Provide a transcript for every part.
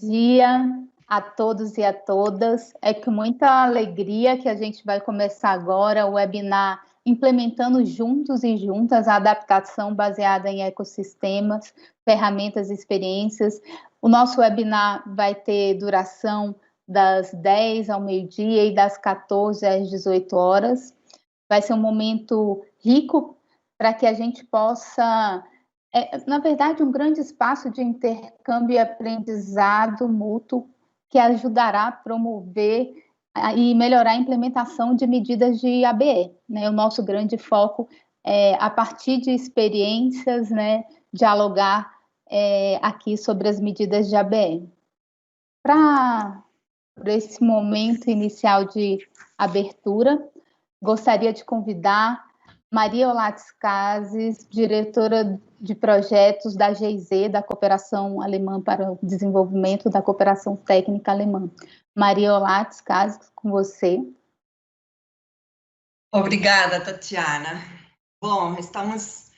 Dia a todos e a todas. É com muita alegria que a gente vai começar agora o webinar Implementando Juntos e Juntas a Adaptação Baseada em Ecossistemas, Ferramentas e Experiências. O nosso webinar vai ter duração das 10 ao meio-dia e das 14 às 18 horas. Vai ser um momento rico para que a gente possa... na verdade, um grande espaço de intercâmbio e aprendizado mútuo que ajudará a promover e melhorar a implementação de medidas de ABE. Né? O nosso grande foco é, a partir de experiências, né, dialogar aqui sobre as medidas de ABE. Para esse momento inicial de abertura, gostaria de convidar Maria Olates Cases, diretora de projetos da GIZ, da Cooperação Alemã para o Desenvolvimento da Cooperação Técnica Alemã. Maria Olates Cases, com você. Obrigada, Tatiana. Bom, estamos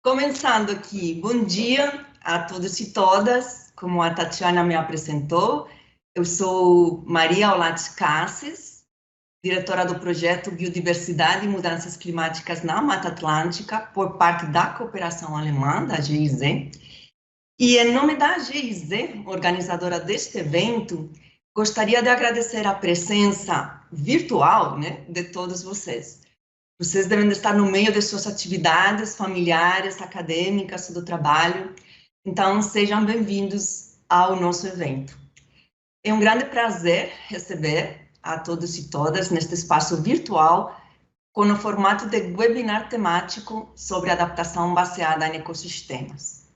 começando aqui. Bom dia a todos e todas. Como a Tatiana me apresentou, eu sou Maria Olates Cases, diretora do projeto Biodiversidade e Mudanças Climáticas na Mata Atlântica, por parte da Cooperação Alemã, da GIZ. E em nome da GIZ, organizadora deste evento, gostaria de agradecer a presença virtual, né, de todos vocês. Vocês devem estar no meio de suas atividades familiares, acadêmicas, do trabalho. Então, sejam bem-vindos ao nosso evento. É um grande prazer receber a todos e todas neste espaço virtual com o formato de webinar temático sobre adaptação baseada em ecossistemas.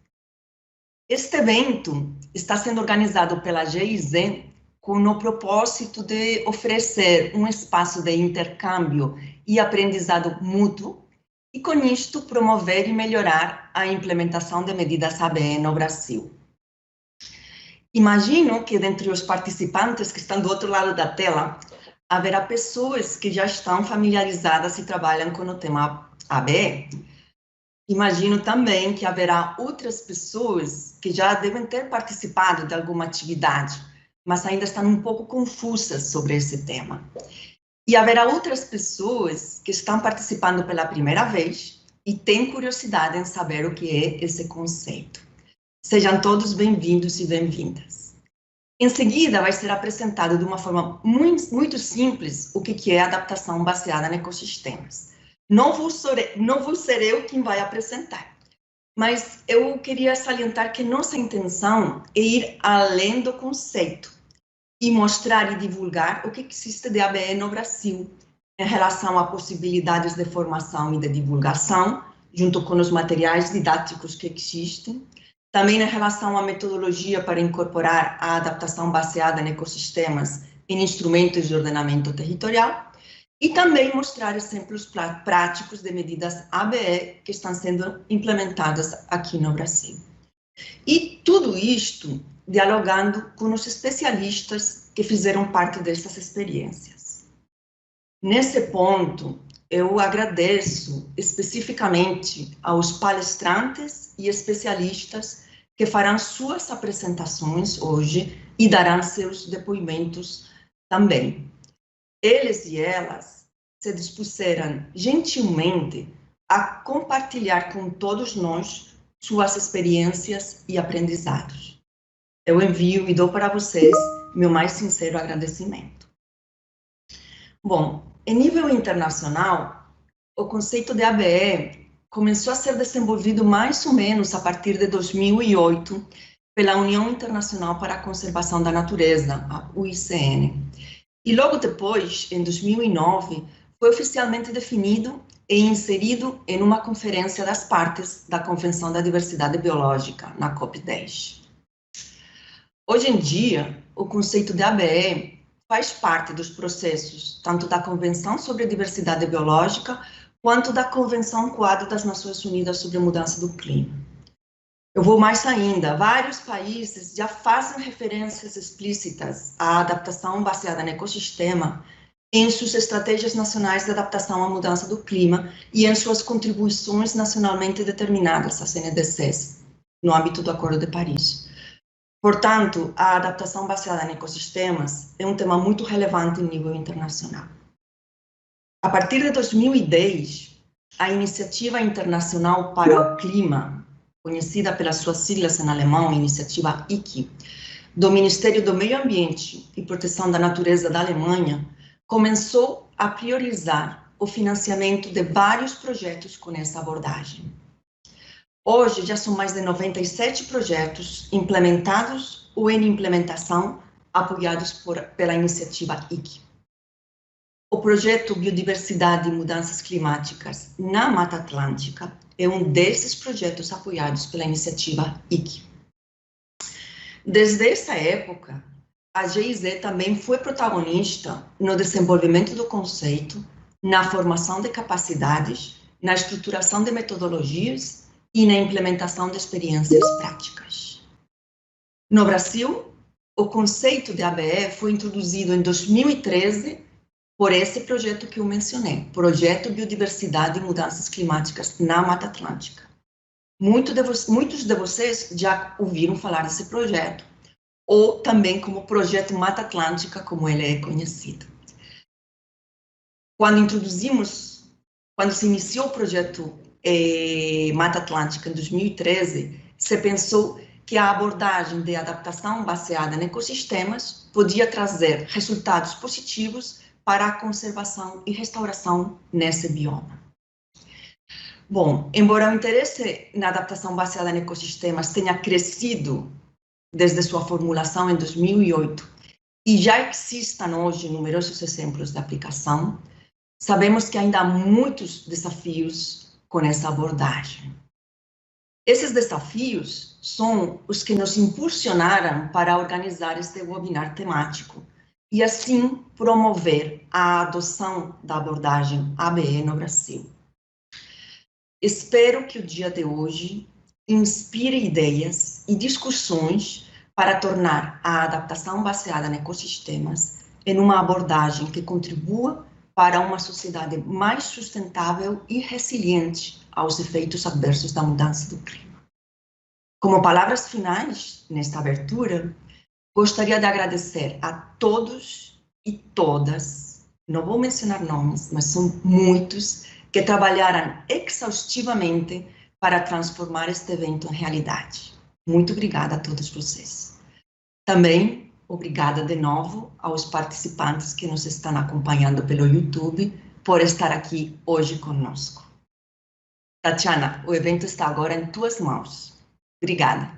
Este evento está sendo organizado pela GIZ com o propósito de oferecer um espaço de intercâmbio e aprendizado mútuo e, com isto, promover e melhorar a implementação de medidas ABE no Brasil. Imagino que, dentre os participantes que estão do outro lado da tela, haverá pessoas que já estão familiarizadas e trabalham com o tema ABE. Imagino também que haverá outras pessoas que já devem ter participado de alguma atividade, mas ainda estão um pouco confusas sobre esse tema. E haverá outras pessoas que estão participando pela primeira vez e têm curiosidade em saber o que é esse conceito. Sejam todos bem-vindos e bem-vindas. Em seguida, vai ser apresentado de uma forma muito simples o que é adaptação baseada em ecossistemas. Não vou ser eu quem vai apresentar, mas eu queria salientar que nossa intenção é ir além do conceito e mostrar e divulgar o que existe de ABE no Brasil em relação a possibilidades de formação e de divulgação, junto com os materiais didáticos que existem, também em relação à metodologia para incorporar a adaptação baseada em ecossistemas em instrumentos de ordenamento territorial, e também mostrar exemplos práticos de medidas ABE que estão sendo implementadas aqui no Brasil. E tudo isto dialogando com os especialistas que fizeram parte dessas experiências. Nesse ponto, eu agradeço especificamente aos palestrantes e especialistas que farão suas apresentações hoje e darão seus depoimentos também. Eles e elas se dispuseram gentilmente a compartilhar com todos nós suas experiências e aprendizados. Eu envio e dou para vocês meu mais sincero agradecimento. Bom, em nível internacional, o conceito de ABE começou a ser desenvolvido mais ou menos a partir de 2008 pela União Internacional para a Conservação da Natureza, a UICN. E logo depois, em 2009, foi oficialmente definido e inserido em uma conferência das partes da Convenção da Diversidade Biológica, na COP10. Hoje em dia, o conceito de ABE faz parte dos processos tanto da Convenção sobre a Diversidade Biológica quanto da Convenção Quadro das Nações Unidas sobre a Mudança do Clima. Eu vou mais ainda, vários países já fazem referências explícitas à adaptação baseada no ecossistema em suas estratégias nacionais de adaptação à mudança do clima e em suas contribuições nacionalmente determinadas, as NDCs, no âmbito do Acordo de Paris. Portanto, a adaptação baseada em ecossistemas é um tema muito relevante em nível internacional. A partir de 2010, a Iniciativa Internacional para o Clima, conhecida pelas suas siglas em alemão, Iniciativa ICI, do Ministério do Meio Ambiente e Proteção da Natureza da Alemanha, começou a priorizar o financiamento de vários projetos com essa abordagem. Hoje, já são mais de 97 projetos implementados ou em implementação, apoiados pela iniciativa ICI. O projeto Biodiversidade e Mudanças Climáticas na Mata Atlântica é um desses projetos apoiados pela iniciativa ICI. Desde essa época, a GIZ também foi protagonista no desenvolvimento do conceito, na formação de capacidades, na estruturação de metodologias e na implementação de experiências práticas. No Brasil, o conceito de ABE foi introduzido em 2013 por esse projeto que eu mencionei, Projeto Biodiversidade e Mudanças Climáticas na Mata Atlântica. Muitos de vocês já ouviram falar desse projeto, ou também como Projeto Mata Atlântica, como ele é conhecido. Quando se iniciou o projeto Mata Atlântica em 2013, se pensou que a abordagem de adaptação baseada em ecossistemas podia trazer resultados positivos para a conservação e restauração nesse bioma. Bom, embora o interesse na adaptação baseada em ecossistemas tenha crescido desde sua formulação em 2008 e já existam hoje numerosos exemplos de aplicação, sabemos que ainda há muitos desafios com essa abordagem. Esses desafios são os que nos impulsionaram para organizar este webinar temático e, assim, promover a adoção da abordagem ABE no Brasil. Espero que o dia de hoje inspire ideias e discussões para tornar a adaptação baseada em ecossistemas em uma abordagem que contribua para uma sociedade mais sustentável e resiliente aos efeitos adversos da mudança do clima. Como palavras finais, nesta abertura, gostaria de agradecer a todos e todas, não vou mencionar nomes, mas são muitos, que trabalharam exaustivamente para transformar este evento em realidade. Muito obrigada a todos vocês. Também, obrigada de novo aos participantes que nos estão acompanhando pelo YouTube por estar aqui hoje conosco. Tatiana, o evento está agora em tuas mãos. Obrigada.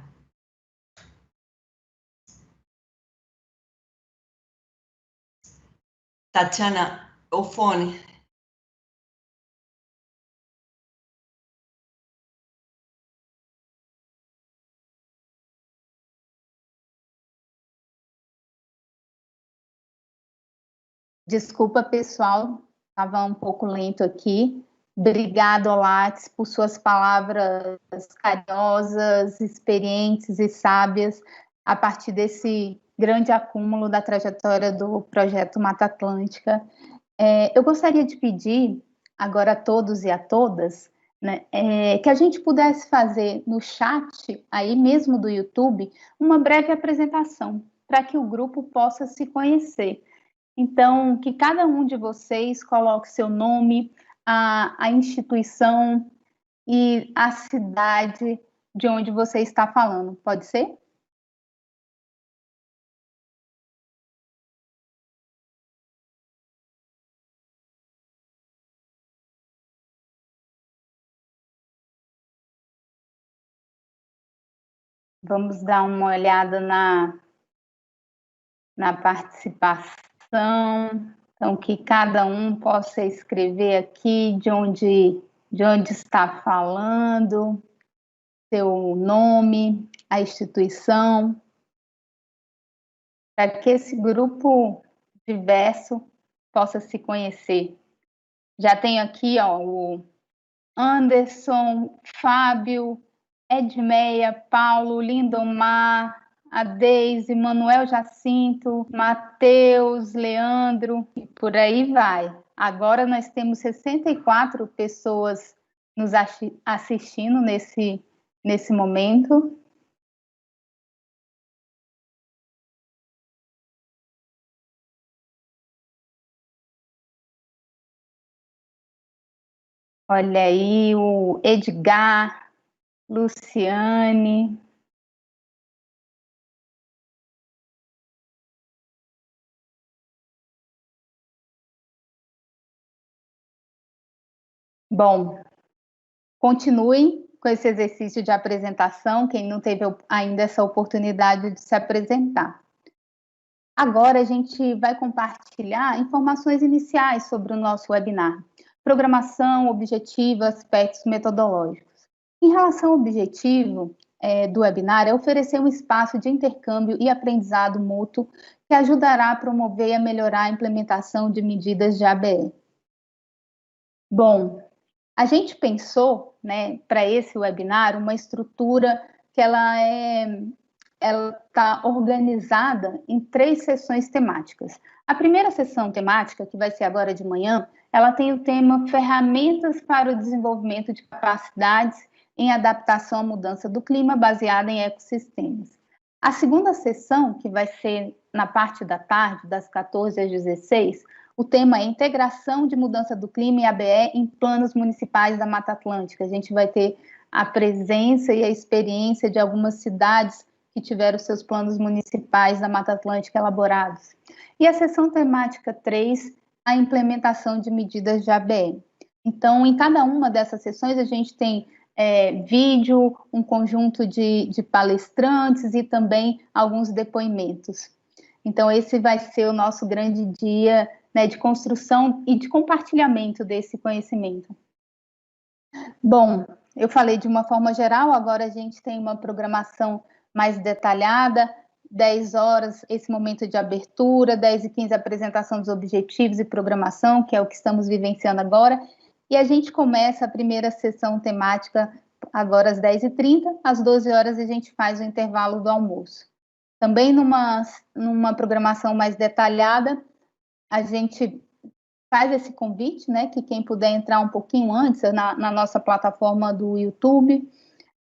Tatiana, o fone. Desculpa, pessoal, estava um pouco lento aqui. Obrigado, Olates, por suas palavras carinhosas, experientes e sábias a partir desse grande acúmulo da trajetória do Projeto Mata Atlântica. Eu gostaria de pedir agora a todos e a todas, né, que a gente pudesse fazer no chat, aí mesmo do YouTube, uma breve apresentação, para que o grupo possa se conhecer. Então, que cada um de vocês coloque seu nome, a instituição e a cidade de onde você está falando. Pode ser? Vamos dar uma olhada na participação. Então, que cada um possa escrever aqui de onde está falando, seu nome, a instituição, para que esse grupo diverso possa se conhecer. Já tenho aqui o Anderson, Fábio, Edmeia, Paulo, Lindomar, a Deise, Manuel Jacinto, Matheus, Leandro, e por aí vai. Agora nós temos 64 pessoas nos assistindo nesse momento. Olha aí o Edgar, Luciane. Bom, continuem com esse exercício de apresentação, quem não teve ainda essa oportunidade de se apresentar. Agora a gente vai compartilhar informações iniciais sobre o nosso webinar. Programação, objetivo, aspectos metodológicos. Em relação ao objetivo do webinar, é oferecer um espaço de intercâmbio e aprendizado mútuo que ajudará a promover e a melhorar a implementação de medidas de ABE. Bom, a gente pensou, né, para esse webinar, uma estrutura que ela está organizada em 3 sessões temáticas. A primeira sessão temática, que vai ser agora de manhã, ela tem o tema Ferramentas para o Desenvolvimento de Capacidades em Adaptação à Mudança do Clima, baseada em ecossistemas. A segunda sessão, que vai ser na parte da tarde, das 14 às 16, o tema é Integração de Mudança do Clima e ABE em Planos Municipais da Mata Atlântica. A gente vai ter a presença e a experiência de algumas cidades que tiveram seus planos municipais da Mata Atlântica elaborados. E a sessão temática 3, a implementação de medidas de ABE. Então, em cada uma dessas sessões, a gente tem vídeo, um conjunto de palestrantes e também alguns depoimentos. Então, esse vai ser o nosso grande dia, né, de construção e de compartilhamento desse conhecimento. Bom, eu falei de uma forma geral, agora a gente tem uma programação mais detalhada, 10 horas, esse momento de abertura, 10h15, apresentação dos objetivos e programação, que é o que estamos vivenciando agora, e a gente começa a primeira sessão temática agora às 10h30, às 12 horas a gente faz o intervalo do almoço. Também numa programação mais detalhada, a gente faz esse convite, né, que quem puder entrar um pouquinho antes na nossa plataforma do YouTube,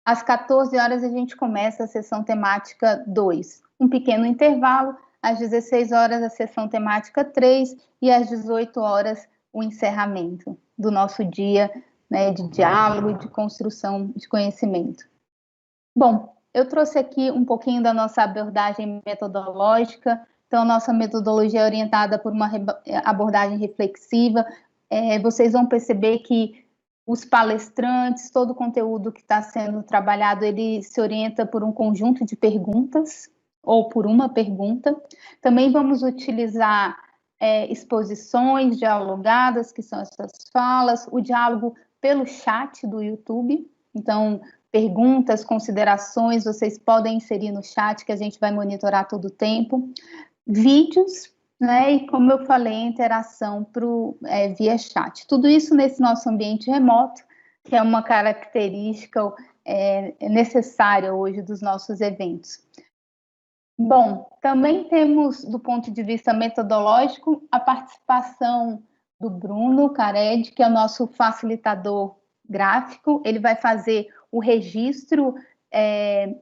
às 14 horas a gente começa a sessão temática 2, um pequeno intervalo, às 16 horas a sessão temática 3 e às 18 horas o encerramento do nosso dia, né, de diálogo e de construção de conhecimento. Bom, eu trouxe aqui um pouquinho da nossa abordagem metodológica. Então, a nossa metodologia é orientada por uma abordagem reflexiva. Vocês vão perceber que os palestrantes, todo o conteúdo que está sendo trabalhado, ele se orienta por um conjunto de perguntas, ou por uma pergunta. Também vamos utilizar exposições dialogadas, que são essas falas, o diálogo pelo chat do YouTube. Então, perguntas, considerações, vocês podem inserir no chat, que a gente vai monitorar todo o tempo. Vídeos, né, e como eu falei, interação via chat. Tudo isso nesse nosso ambiente remoto, que é uma característica necessária hoje dos nossos eventos. Bom, também temos, do ponto de vista metodológico, a participação do Bruno Cared, que é o nosso facilitador gráfico. Ele vai fazer o registro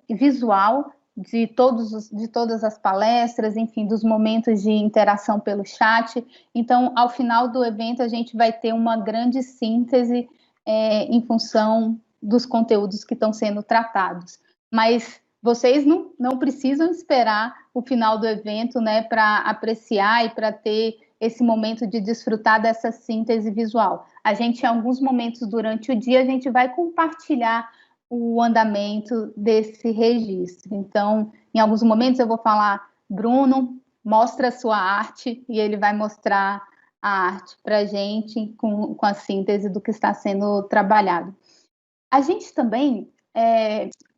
visual de todas as palestras, enfim, dos momentos de interação pelo chat. Então, ao final do evento, a gente vai ter uma grande síntese em função dos conteúdos que estão sendo tratados. Mas vocês não precisam esperar o final do evento, né, para apreciar e para ter esse momento de desfrutar dessa síntese visual. A gente, em alguns momentos durante o dia, a gente vai compartilhar o andamento desse registro. Então, em alguns momentos eu vou falar, Bruno, mostra a sua arte, e ele vai mostrar a arte para a gente com a síntese do que está sendo trabalhado. A gente também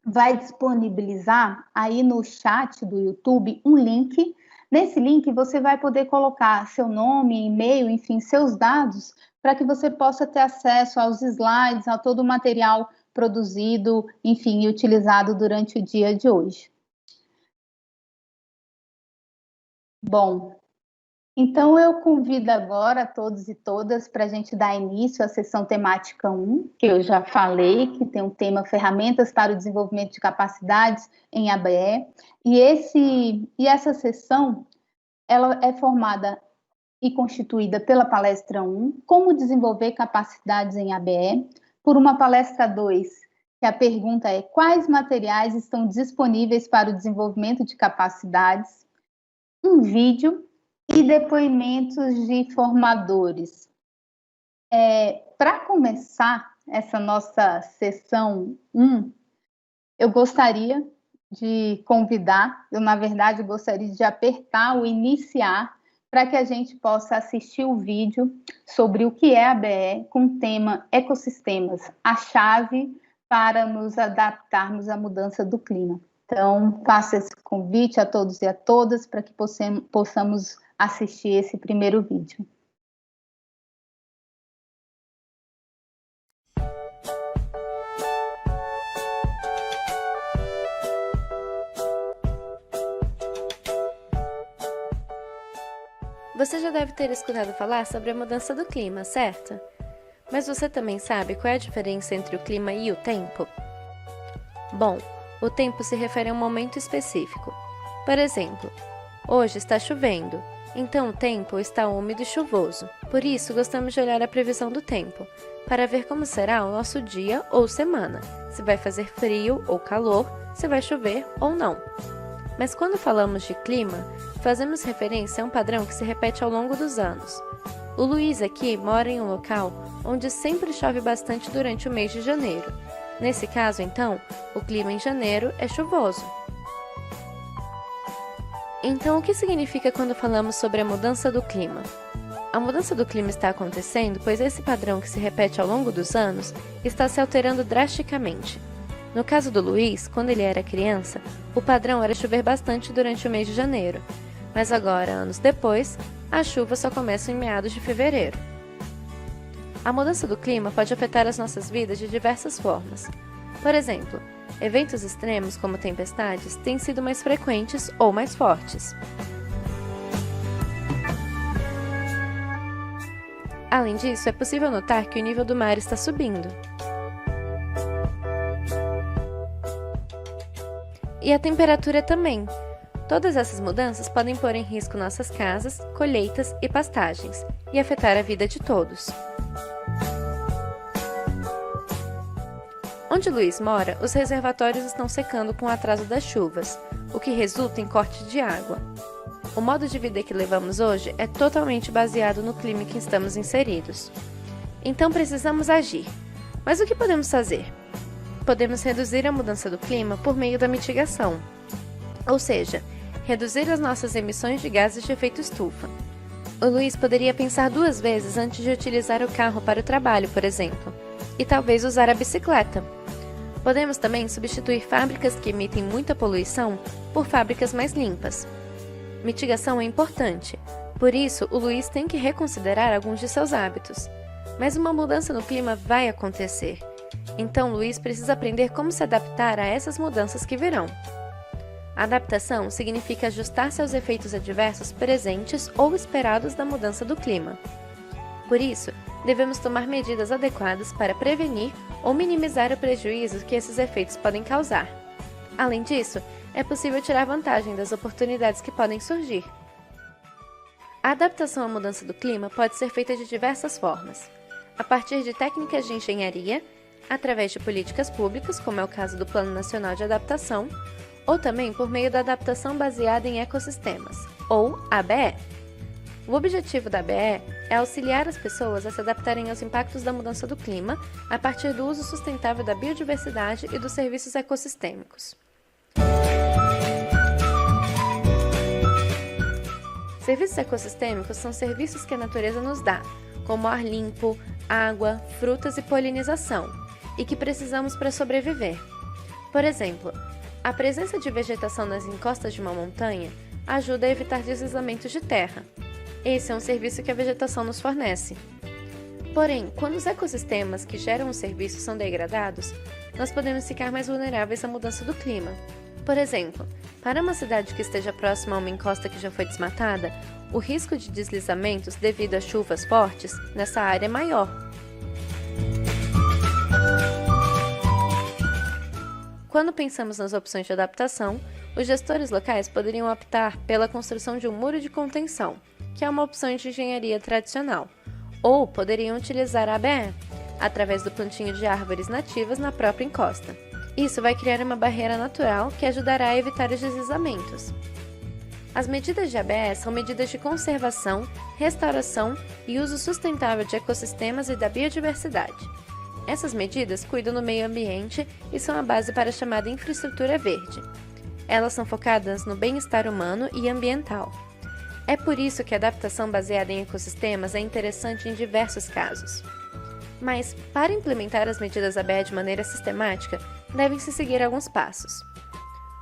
vai disponibilizar aí no chat do YouTube um link. Nesse link você vai poder colocar seu nome, e-mail, enfim, seus dados, para que você possa ter acesso aos slides, a todo o material produzido, enfim, e utilizado durante o dia de hoje. Bom, então eu convido agora todos e todas para a gente dar início à sessão temática 1, que eu já falei, que tem o tema Ferramentas para o Desenvolvimento de Capacidades em ABE, e essa sessão, ela é formada e constituída pela palestra 1, Como desenvolver capacidades em ABE, por uma palestra 2, que a pergunta é quais materiais estão disponíveis para o desenvolvimento de capacidades, um vídeo e depoimentos de formadores. Para começar essa nossa sessão 1, eu gostaria de convidar, na verdade, gostaria de apertar o iniciar para que a gente possa assistir o vídeo sobre o que é a ABE com o tema Ecossistemas, a chave para nos adaptarmos à mudança do clima. Então, faço esse convite a todos e a todas para que possamos assistir esse primeiro vídeo. Você já deve ter escutado falar sobre a mudança do clima, certo? Mas você também sabe qual é a diferença entre o clima e o tempo? Bom, o tempo se refere a um momento específico. Por exemplo, hoje está chovendo, então o tempo está úmido e chuvoso. Por isso, gostamos de olhar a previsão do tempo, para ver como será o nosso dia ou semana, se vai fazer frio ou calor, se vai chover ou não. Mas quando falamos de clima, fazemos referência a um padrão que se repete ao longo dos anos. O Luiz aqui mora em um local onde sempre chove bastante durante o mês de janeiro. Nesse caso, então, o clima em janeiro é chuvoso. Então, o que significa quando falamos sobre a mudança do clima? A mudança do clima está acontecendo pois esse padrão que se repete ao longo dos anos está se alterando drasticamente. No caso do Luiz, quando ele era criança, o padrão era chover bastante durante o mês de janeiro, mas agora, anos depois, as chuvas só começam em meados de fevereiro. A mudança do clima pode afetar as nossas vidas de diversas formas. Por exemplo, eventos extremos como tempestades têm sido mais frequentes ou mais fortes. Além disso, é possível notar que o nível do mar está subindo. E a temperatura também. Todas essas mudanças podem pôr em risco nossas casas, colheitas e pastagens, e afetar a vida de todos. Onde Luiz mora, os reservatórios estão secando com o atraso das chuvas, o que resulta em corte de água. O modo de vida que levamos hoje é totalmente baseado no clima em que estamos inseridos. Então precisamos agir. Mas o que podemos fazer? Podemos reduzir a mudança do clima por meio da mitigação, ou seja, reduzir as nossas emissões de gases de efeito estufa. O Luiz poderia pensar 2 vezes antes de utilizar o carro para o trabalho, por exemplo, e talvez usar a bicicleta. Podemos também substituir fábricas que emitem muita poluição por fábricas mais limpas. Mitigação é importante, por isso o Luiz tem que reconsiderar alguns de seus hábitos. Mas uma mudança no clima vai acontecer. Então, Luiz precisa aprender como se adaptar a essas mudanças que virão. A adaptação significa ajustar-se aos efeitos adversos presentes ou esperados da mudança do clima. Por isso, devemos tomar medidas adequadas para prevenir ou minimizar o prejuízo que esses efeitos podem causar. Além disso, é possível tirar vantagem das oportunidades que podem surgir. A adaptação à mudança do clima pode ser feita de diversas formas, a partir de técnicas de engenharia, através de políticas públicas, como é o caso do Plano Nacional de Adaptação, ou também por meio da adaptação baseada em ecossistemas, ou ABE. O objetivo da ABE é auxiliar as pessoas a se adaptarem aos impactos da mudança do clima a partir do uso sustentável da biodiversidade e dos serviços ecossistêmicos. Serviços ecossistêmicos são serviços que a natureza nos dá, como ar limpo, água, frutas e polinização, e que precisamos para sobreviver. Por exemplo, a presença de vegetação nas encostas de uma montanha ajuda a evitar deslizamentos de terra. Esse é um serviço que a vegetação nos fornece. Porém, quando os ecossistemas que geram o serviço são degradados, nós podemos ficar mais vulneráveis à mudança do clima. Por exemplo, para uma cidade que esteja próxima a uma encosta que já foi desmatada, o risco de deslizamentos devido a chuvas fortes nessa área é maior. Quando pensamos nas opções de adaptação, os gestores locais poderiam optar pela construção de um muro de contenção, que é uma opção de engenharia tradicional, ou poderiam utilizar a ABE, através do plantio de árvores nativas na própria encosta. Isso vai criar uma barreira natural que ajudará a evitar os deslizamentos. As medidas de ABE são medidas de conservação, restauração e uso sustentável de ecossistemas e da biodiversidade. Essas medidas cuidam do meio ambiente e são a base para a chamada infraestrutura verde. Elas são focadas no bem-estar humano e ambiental. É por isso que a adaptação baseada em ecossistemas é interessante em diversos casos. Mas, para implementar as medidas ABE de maneira sistemática, devem-se seguir alguns passos.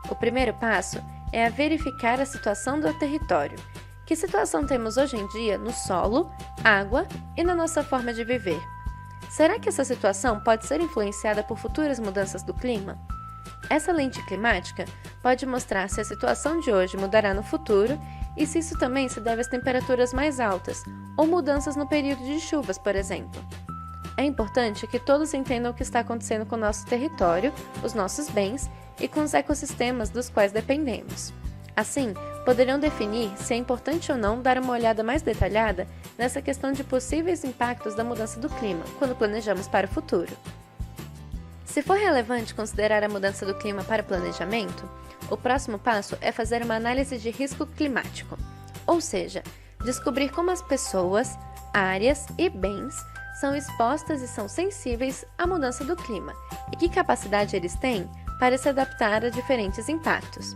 O primeiro passo é a verificar a situação do território. Que situação temos hoje em dia no solo, água e na nossa forma de viver? Será que essa situação pode ser influenciada por futuras mudanças do clima? Essa lente climática pode mostrar se a situação de hoje mudará no futuro e se isso também se deve às temperaturas mais altas ou mudanças no período de chuvas, por exemplo. É importante que todos entendam o que está acontecendo com o nosso território, os nossos bens e com os ecossistemas dos quais dependemos. Assim, poderão definir se é importante ou não dar uma olhada mais detalhada nessa questão de possíveis impactos da mudança do clima, quando planejamos para o futuro. Se for relevante considerar a mudança do clima para o planejamento, o próximo passo é fazer uma análise de risco climático, ou seja, descobrir como as pessoas, áreas e bens são expostas e são sensíveis à mudança do clima e que capacidade eles têm para se adaptar a diferentes impactos.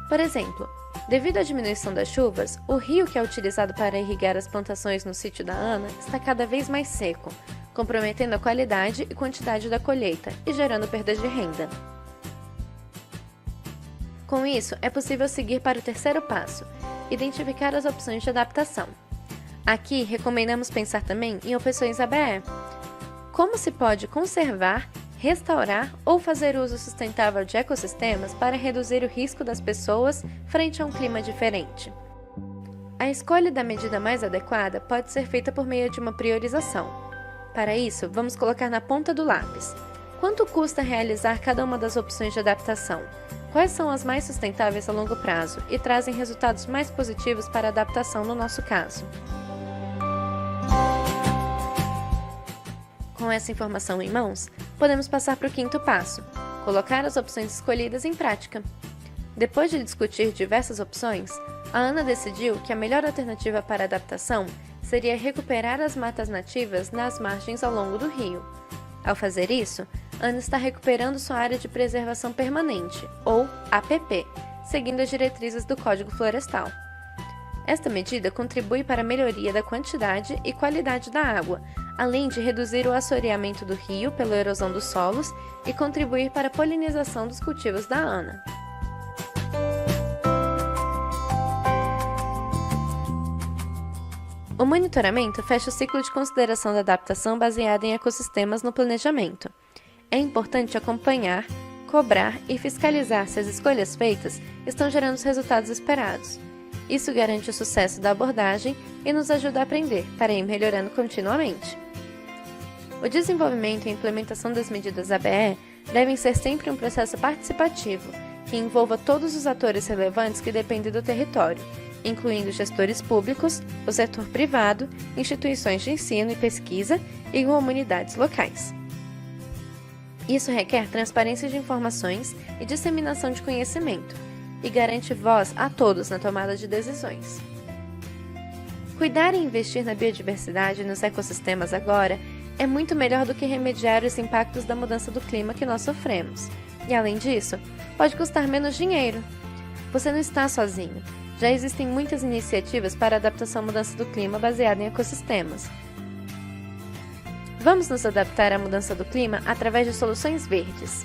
Por exemplo, devido à diminuição das chuvas, o rio que é utilizado para irrigar as plantações no sítio da Ana está cada vez mais seco, comprometendo a qualidade e quantidade da colheita e gerando perdas de renda. Com isso, é possível seguir para o terceiro passo, identificar as opções de adaptação. Aqui, recomendamos pensar também em opções ABE. Como se pode conservar, restaurar ou fazer uso sustentável de ecossistemas para reduzir o risco das pessoas frente a um clima diferente? A escolha da medida mais adequada pode ser feita por meio de uma priorização. Para isso, vamos colocar na ponta do lápis. Quanto custa realizar cada uma das opções de adaptação? Quais são as mais sustentáveis a longo prazo e trazem resultados mais positivos para a adaptação no nosso caso? Com essa informação em mãos, podemos passar para o quinto passo, colocar as opções escolhidas em prática. Depois de discutir diversas opções, a Ana decidiu que a melhor alternativa para a adaptação seria recuperar as matas nativas nas margens ao longo do rio. Ao fazer isso, Ana está recuperando sua área de preservação permanente, ou APP, seguindo as diretrizes do Código Florestal. Esta medida contribui para a melhoria da quantidade e qualidade da água, além de reduzir o assoreamento do rio pela erosão dos solos e contribuir para a polinização dos cultivos da Ana. O monitoramento fecha o ciclo de consideração da adaptação baseada em ecossistemas no planejamento. É importante acompanhar, cobrar e fiscalizar se as escolhas feitas estão gerando os resultados esperados. Isso garante o sucesso da abordagem e nos ajuda a aprender para ir melhorando continuamente. O desenvolvimento e a implementação das medidas ABE devem ser sempre um processo participativo, que envolva todos os atores relevantes que dependem do território, incluindo gestores públicos, o setor privado, instituições de ensino e pesquisa e comunidades locais. Isso requer transparência de informações e disseminação de conhecimento, e garante voz a todos na tomada de decisões. Cuidar e investir na biodiversidade e nos ecossistemas agora é muito melhor do que remediar os impactos da mudança do clima que nós sofremos. E além disso, pode custar menos dinheiro. Você não está sozinho. Já existem muitas iniciativas para a adaptação à mudança do clima baseada em ecossistemas. Vamos nos adaptar à mudança do clima através de soluções verdes.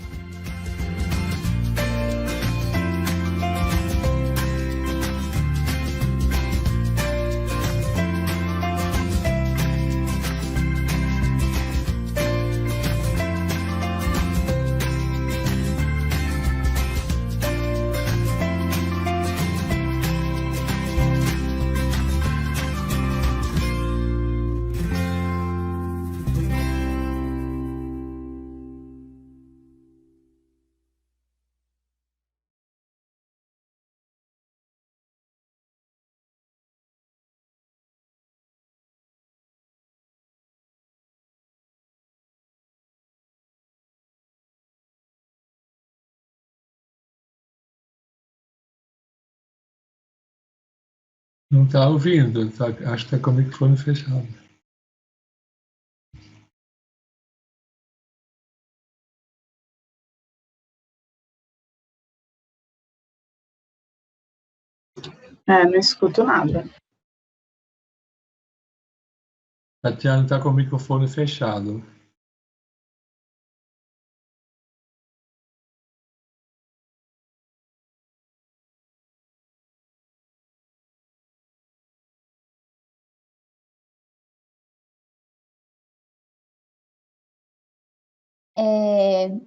Não está ouvindo, acho que está com o microfone fechado. Não escuto nada. Tatiana está com o microfone fechado.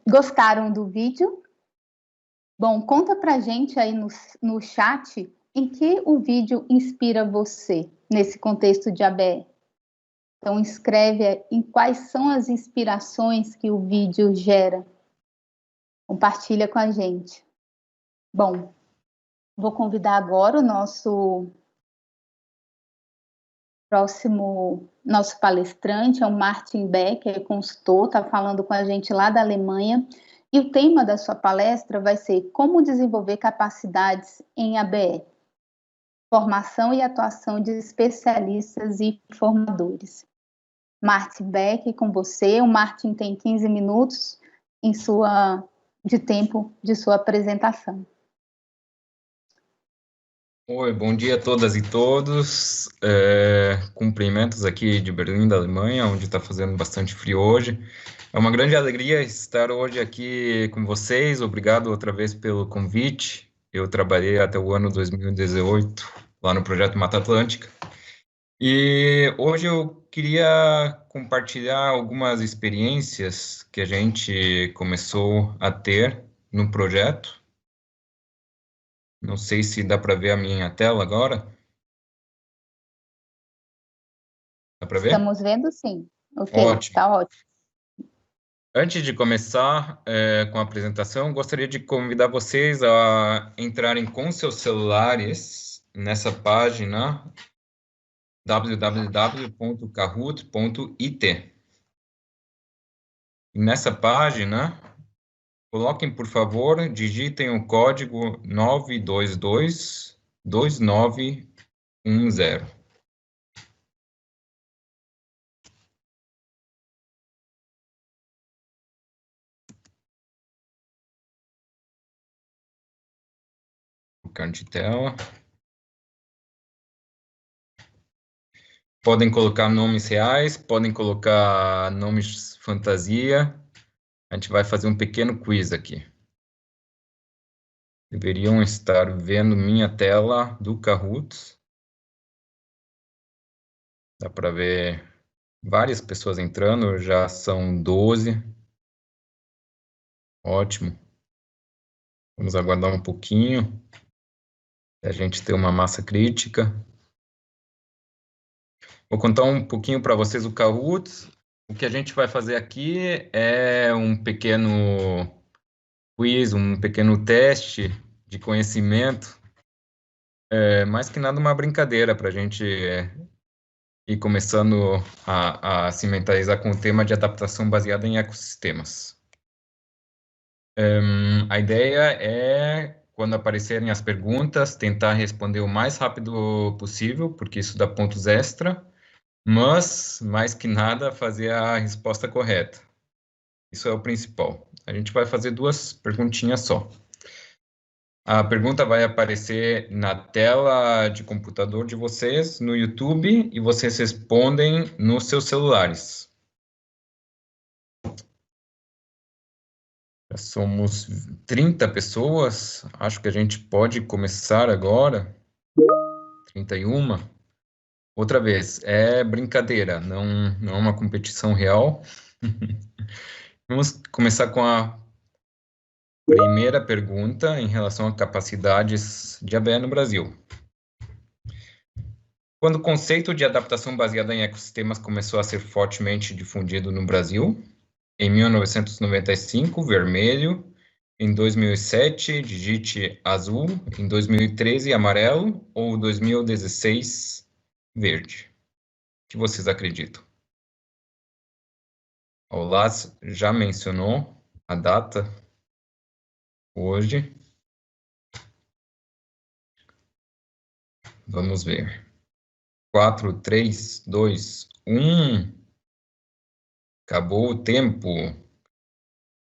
Gostaram do vídeo? Bom, conta pra gente aí no chat em que o vídeo inspira você nesse contexto de ABE. Então, escreve em quais são as inspirações que o vídeo gera. Compartilha com a gente. Bom, vou convidar agora o nosso palestrante, é o Martin Beck, é consultor, está falando com a gente lá da Alemanha, e o tema da sua palestra vai ser como desenvolver capacidades em ABE, formação e atuação de especialistas e formadores. Martin Beck, com você. O Martin tem 15 minutos de tempo de sua apresentação. Oi, bom dia a todas e todos. Cumprimentos aqui de Berlim, da Alemanha, onde está fazendo bastante frio hoje. É uma grande alegria estar hoje aqui com vocês. Obrigado outra vez pelo convite. Eu trabalhei até o ano 2018 lá no Projeto Mata Atlântica. E hoje eu queria compartilhar algumas experiências que a gente começou a ter no projeto. Não sei se dá para ver a minha tela agora. Dá para ver? Estamos vendo, sim. Ok, Ótimo. tá ótimo. Antes de começar com a apresentação, gostaria de convidar vocês a entrarem com seus celulares nessa página www.kahoot.it. Nessa página, coloquem, por favor, digitem o código 9222910. Trocar de tela. Podem colocar nomes reais, podem colocar nomes fantasia. A gente vai fazer um pequeno quiz aqui. Deveriam estar vendo minha tela do Kahoot. Dá para ver várias pessoas entrando, já são 12. Ótimo. Vamos aguardar um pouquinho, para a gente ter uma massa crítica. Vou contar um pouquinho para vocês o Kahoot. O que a gente vai fazer aqui é um pequeno quiz, um pequeno teste de conhecimento. Mais que nada uma brincadeira para a gente ir começando a se mentalizar com o tema de adaptação baseada em ecossistemas. A ideia é, quando aparecerem as perguntas, tentar responder o mais rápido possível, porque isso dá pontos extra, mas, mais que nada, fazer a resposta correta. Isso é o principal. A gente vai fazer 2 perguntinhas só. A pergunta vai aparecer na tela de computador de vocês, no YouTube, e vocês respondem nos seus celulares. Já somos 30 pessoas, acho que a gente pode começar agora. 31. Outra vez, é brincadeira, não é uma competição real. Vamos começar com a primeira pergunta em relação a capacidades de ABE no Brasil. Quando o conceito de adaptação baseada em ecossistemas começou a ser fortemente difundido no Brasil? Em 1995, vermelho. Em 2007, digite azul. Em 2013, amarelo. Ou 2016, verde. O que vocês acreditam? O Lars já mencionou a data hoje. vamos ver. 4, 3, 2, 1. Acabou o tempo.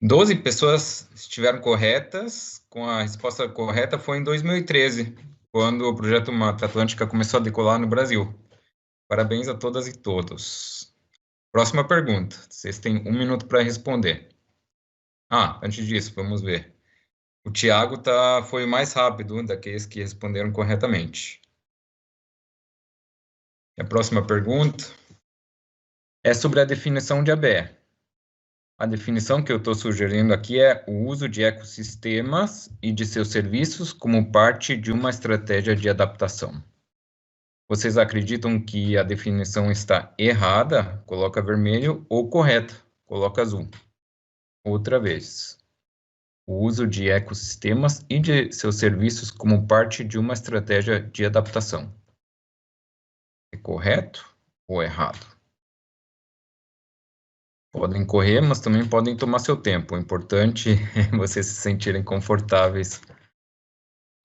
12 pessoas estiveram corretas, com a resposta correta foi em 2013, quando o projeto Mata Atlântica começou a decolar no Brasil. Parabéns a todas e todos. Próxima pergunta. Vocês têm 1 minuto para responder. Antes disso, vamos ver. O Tiago foi o mais rápido daqueles que responderam corretamente. A próxima pergunta é sobre a definição de ABE. A definição que eu estou sugerindo aqui é o uso de ecossistemas e de seus serviços como parte de uma estratégia de adaptação. Vocês acreditam que a definição está errada? Coloca vermelho, ou correta? Coloca azul. Outra vez. O uso de ecossistemas e de seus serviços como parte de uma estratégia de adaptação. É correto ou errado? Podem correr, mas também podem tomar seu tempo. O importante é vocês se sentirem confortáveis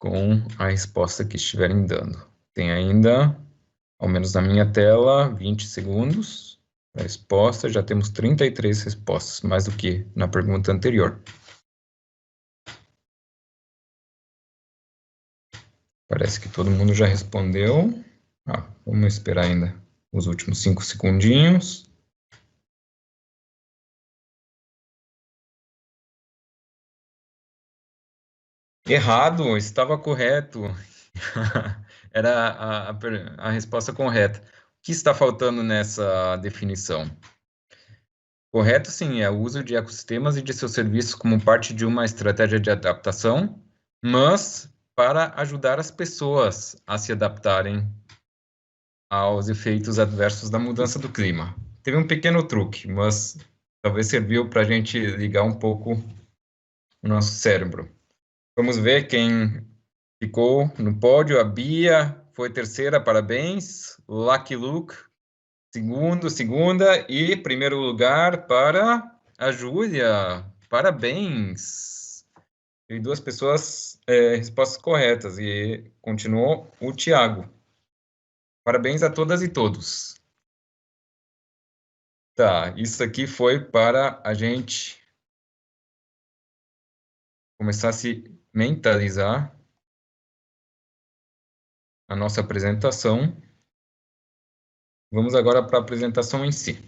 com a resposta que estiverem dando. Tem ainda, ao menos na minha tela, 20 segundos. A resposta, já temos 33 respostas, mais do que na pergunta anterior. Parece que todo mundo já respondeu. Vamos esperar ainda os últimos 5 segundinhos. Errado, estava correto. Era a resposta correta. O que está faltando nessa definição? Correto, sim, é o uso de ecossistemas e de seus serviços como parte de uma estratégia de adaptação, mas para ajudar as pessoas a se adaptarem aos efeitos adversos da mudança do clima. Teve um pequeno truque, mas talvez serviu para a gente ligar um pouco o nosso cérebro. Vamos ver quem ficou no pódio. A Bia foi terceira, parabéns. Lucky Luke, segunda. E primeiro lugar para a Júlia. Parabéns. Teve 2 pessoas, respostas corretas. E continuou o Tiago. Parabéns a todas e todos. Tá, isso aqui foi para a gente começar a se mentalizar a nossa apresentação. Vamos agora para a apresentação em si,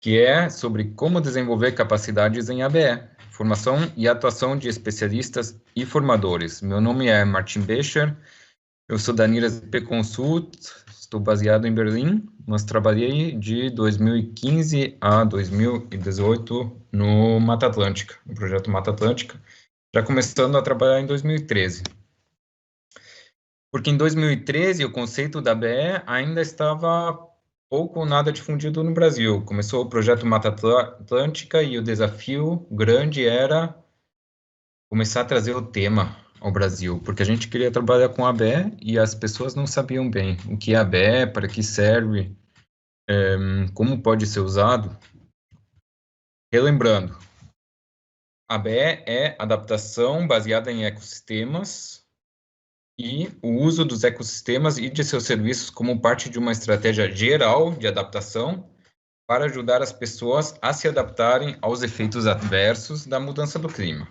que é sobre como desenvolver capacidades em ABE, formação e atuação de especialistas e formadores. Meu nome é Martin Becher, eu sou da NIRAS IP Consult, estou baseado em Berlim, mas trabalhei de 2015 a 2018 no Mata Atlântica, no projeto Mata Atlântica, já começando a trabalhar em 2013. Porque em 2013 o conceito da ABE ainda estava pouco ou nada difundido no Brasil. Começou o projeto Mata Atlântica e o desafio grande era começar a trazer o tema ao Brasil, porque a gente queria trabalhar com ABE e as pessoas não sabiam bem o que é ABE, para que serve, como pode ser usado. Relembrando, ABE é adaptação baseada em ecossistemas e o uso dos ecossistemas e de seus serviços como parte de uma estratégia geral de adaptação para ajudar as pessoas a se adaptarem aos efeitos adversos da mudança do clima.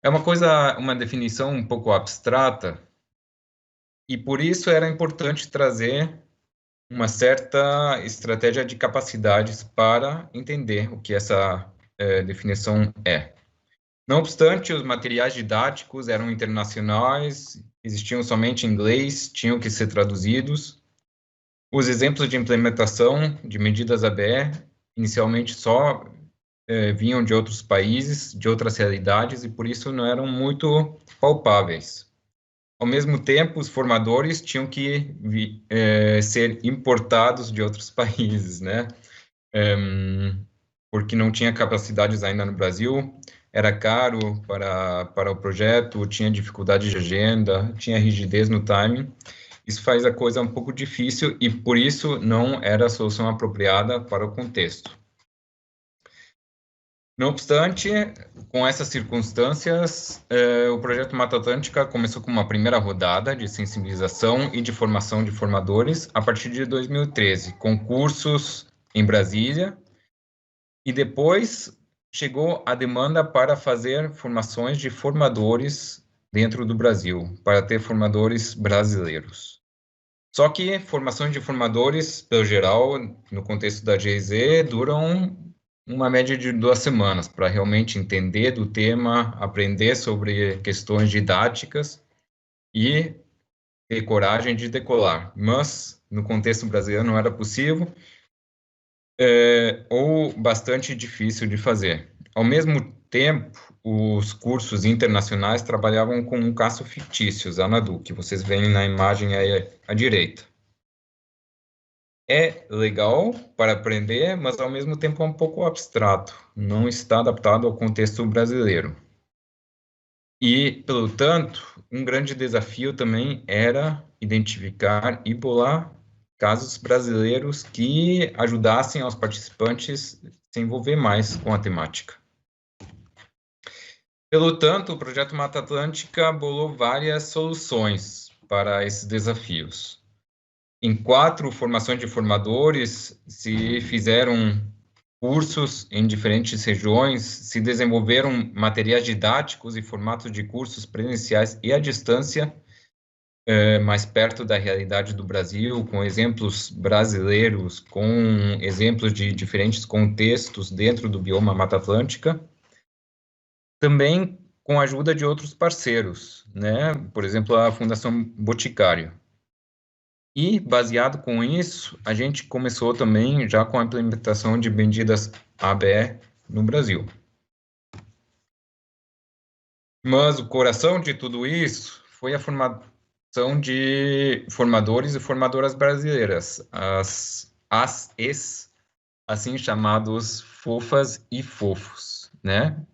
É uma definição um pouco abstrata, e por isso era importante trazer uma certa estratégia de capacidades para entender o que essa definição é. Não obstante, os materiais didáticos eram internacionais, existiam somente em inglês, tinham que ser traduzidos. Os exemplos de implementação de medidas ABE, inicialmente só vinham de outros países, de outras realidades, e por isso não eram muito palpáveis. Ao mesmo tempo, os formadores tinham que ser importados de outros países, né? Porque não tinha capacidades ainda no Brasil, era caro para o projeto, tinha dificuldade de agenda, tinha rigidez no timing. Isso faz a coisa um pouco difícil e, por isso, não era a solução apropriada para o contexto. Não obstante, com essas circunstâncias, o projeto Mata Atlântica começou com uma primeira rodada de sensibilização e de formação de formadores a partir de 2013, com cursos em Brasília, e depois chegou a demanda para fazer formações de formadores dentro do Brasil, para ter formadores brasileiros. Só que formações de formadores, pelo geral, no contexto da GIZ, duram uma média de 2 semanas, para realmente entender do tema, aprender sobre questões didáticas e ter coragem de decolar. Mas, no contexto brasileiro, não era possível, ou bastante difícil de fazer. Ao mesmo tempo, os cursos internacionais trabalhavam com um caso fictício, Xanadu, que vocês veem na imagem aí à direita. É legal para aprender, mas ao mesmo tempo é um pouco abstrato, não está adaptado ao contexto brasileiro. E, pelo tanto, um grande desafio também era identificar e bolar casos brasileiros que ajudassem aos participantes a se envolver mais com a temática. Pelo tanto, o Projeto Mata Atlântica bolou várias soluções para esses desafios. Em 4 formações de formadores, se fizeram cursos em diferentes regiões, se desenvolveram materiais didáticos e formatos de cursos presenciais e à distância, mais perto da realidade do Brasil, com exemplos brasileiros, com exemplos de diferentes contextos dentro do bioma Mata Atlântica. Também com a ajuda de outros parceiros, né? Por exemplo, a Fundação Boticário. E, baseado com isso, a gente começou também já com a implementação de medidas ABE no Brasil. Mas o coração de tudo isso foi a formação de formadores e formadoras brasileiras, as assim chamados fofas e fofos, né?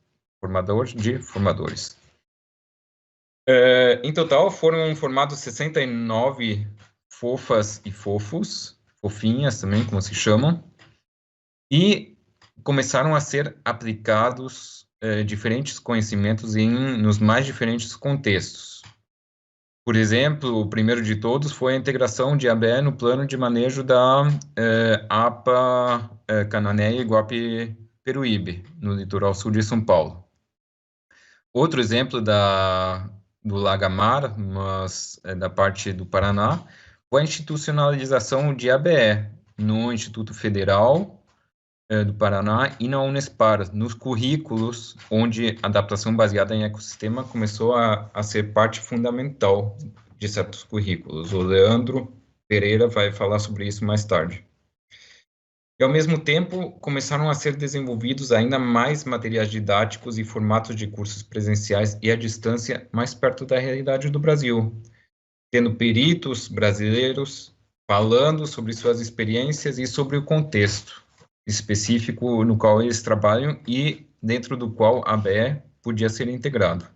Formadores de formadores. Em total, foram formados 69 fofas e fofos, fofinhas também, como se chamam, e começaram a ser aplicados diferentes conhecimentos nos mais diferentes contextos. Por exemplo, o primeiro de todos foi a integração de ABE no plano de manejo da APA Cananéia e Guape-Peruíbe, no litoral sul de São Paulo. Outro exemplo do Lagamar, mas da parte do Paraná, foi a institucionalização de ABE no Instituto Federal do Paraná e na Unespar, nos currículos, onde a adaptação baseada em ecossistema começou a ser parte fundamental de certos currículos. O Leandro Pereira vai falar sobre isso mais tarde. E, ao mesmo tempo, começaram a ser desenvolvidos ainda mais materiais didáticos e formatos de cursos presenciais e à distância mais perto da realidade do Brasil, tendo peritos brasileiros falando sobre suas experiências e sobre o contexto específico no qual eles trabalham e dentro do qual a ABE podia ser integrado.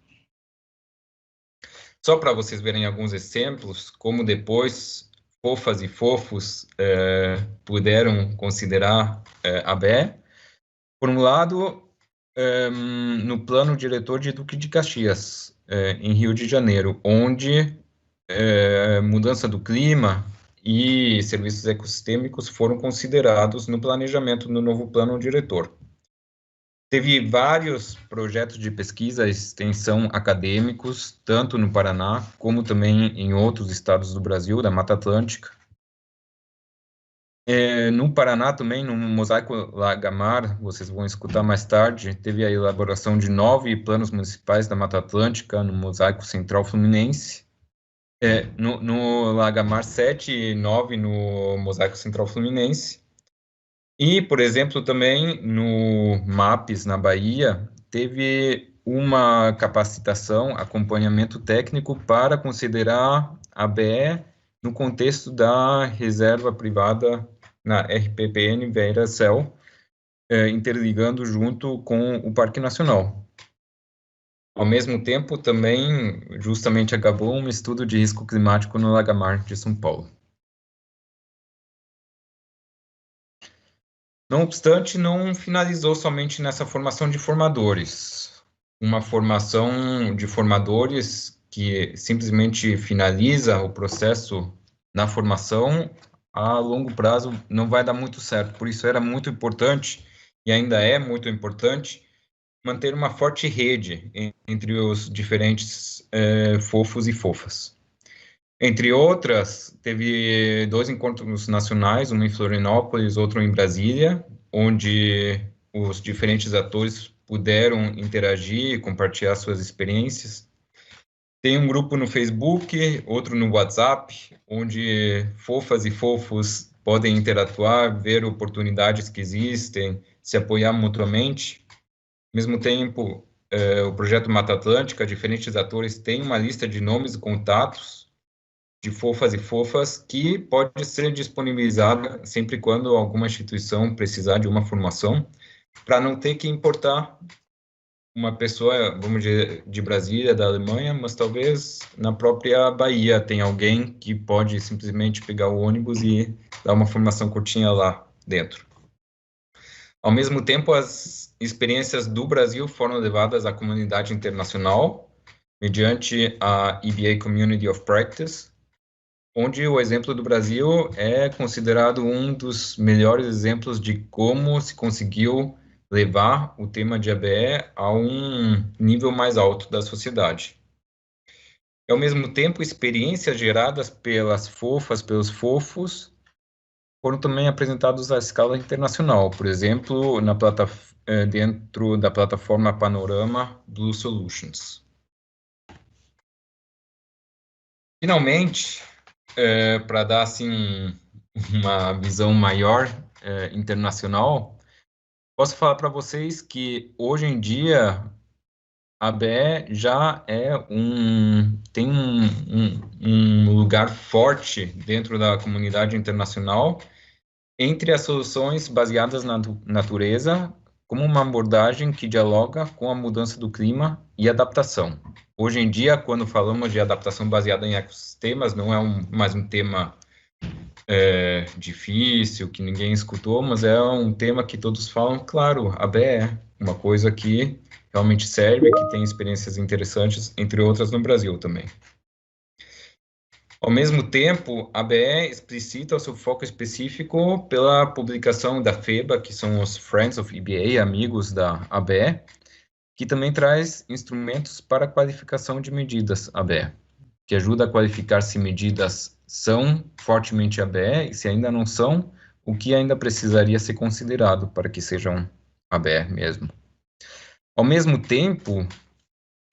Só para vocês verem alguns exemplos, como depois fofas e fofos puderam considerar a ABE. Por um lado, no plano diretor de Duque de Caxias, em Rio de Janeiro, onde mudança do clima e serviços ecossistêmicos foram considerados no planejamento do novo plano diretor. Teve vários projetos de pesquisa e extensão acadêmicos, tanto no Paraná, como também em outros estados do Brasil, da Mata Atlântica. No Paraná também, no Mosaico Lagamar, vocês vão escutar mais tarde, teve a elaboração de 9 planos municipais da Mata Atlântica, no Mosaico Central Fluminense. No Lagamar 7 e 9 no Mosaico Central Fluminense. E, por exemplo, também no MAPES, na Bahia, teve uma capacitação, acompanhamento técnico para considerar a ABE no contexto da reserva privada na RPPN Veira-Céu, interligando junto com o Parque Nacional. Ao mesmo tempo, também, justamente, acabou um estudo de risco climático no Lagamar de São Paulo. Não obstante, não finalizou somente nessa formação de formadores. Uma formação de formadores que simplesmente finaliza o processo na formação, a longo prazo não vai dar muito certo. Por isso era muito importante, e ainda é muito importante, manter uma forte rede entre os diferentes fofos e fofas. Entre outras, teve 2 encontros nacionais, um em Florianópolis, outro em Brasília, onde os diferentes atores puderam interagir e compartilhar suas experiências. Tem um grupo no Facebook, outro no WhatsApp, onde fofas e fofos podem interatuar, ver oportunidades que existem, se apoiar mutuamente. Ao mesmo tempo, o projeto Mata Atlântica, diferentes atores têm uma lista de nomes e contatos de fofas e fofas que pode ser disponibilizada sempre quando alguma instituição precisar de uma formação, para não ter que importar uma pessoa, vamos dizer, de Brasília, da Alemanha, mas talvez na própria Bahia tem alguém que pode simplesmente pegar o ônibus e dar uma formação curtinha lá dentro. Ao mesmo tempo, as experiências do Brasil foram levadas à comunidade internacional, mediante a EBA Community of Practice, onde o exemplo do Brasil é considerado um dos melhores exemplos de como se conseguiu levar o tema de ABE a um nível mais alto da sociedade. Ao mesmo tempo, experiências geradas pelas fofas, pelos fofos, foram também apresentados à escala internacional, por exemplo, dentro da plataforma Panorama Blue Solutions. Finalmente, para dar assim uma visão maior internacional, posso falar para vocês que hoje em dia a ABE já tem um lugar forte dentro da comunidade internacional entre as soluções baseadas na natureza, como uma abordagem que dialoga com a mudança do clima e adaptação. Hoje em dia, quando falamos de adaptação baseada em ecossistemas, não é mais um tema difícil, que ninguém escutou, mas é um tema que todos falam, claro, a ABE é uma coisa que realmente serve, que tem experiências interessantes, entre outras no Brasil também. Ao mesmo tempo, a ABE explicita o seu foco específico pela publicação da FEBA, que são os Friends of EBA, amigos da ABE, que também traz instrumentos para qualificação de medidas ABE, que ajuda a qualificar se medidas são fortemente ABE e se ainda não são, o que ainda precisaria ser considerado para que sejam ABE mesmo. Ao mesmo tempo,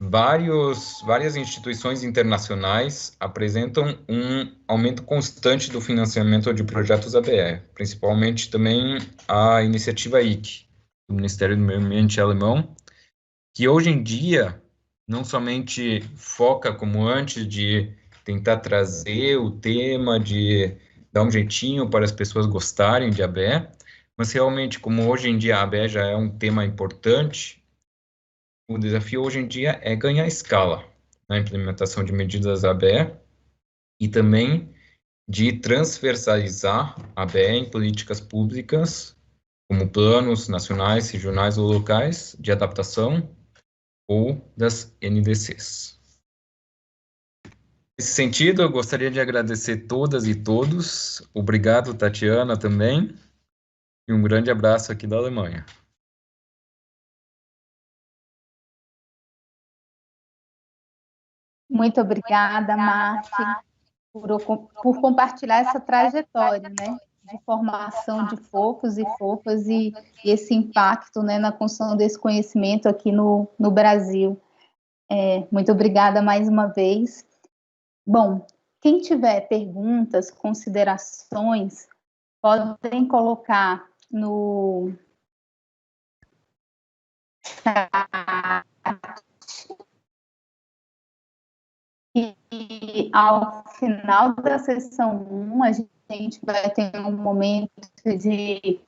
várias instituições internacionais apresentam um aumento constante do financiamento de projetos ABE, principalmente também a iniciativa IC, do Ministério do Meio Ambiente alemão, que hoje em dia não somente foca como antes de tentar trazer o tema, de dar um jeitinho para as pessoas gostarem de ABE, mas realmente, como hoje em dia a ABE já é um tema importante, o desafio hoje em dia é ganhar escala na implementação de medidas ABE e também de transversalizar a ABE em políticas públicas, como planos nacionais, regionais ou locais de adaptação ou das NDCs. Nesse sentido, eu gostaria de agradecer todas e todos. Obrigado, Tatiana, também. E um grande abraço aqui da Alemanha. Muito obrigada, Martin, por compartilhar essa trajetória, né, de formação de fofos e fofas e esse impacto, né, na construção desse conhecimento aqui no Brasil. Muito obrigada mais uma vez. Bom, quem tiver perguntas, considerações, podem colocar no chat. E ao final da sessão 1, a gente vai ter um momento de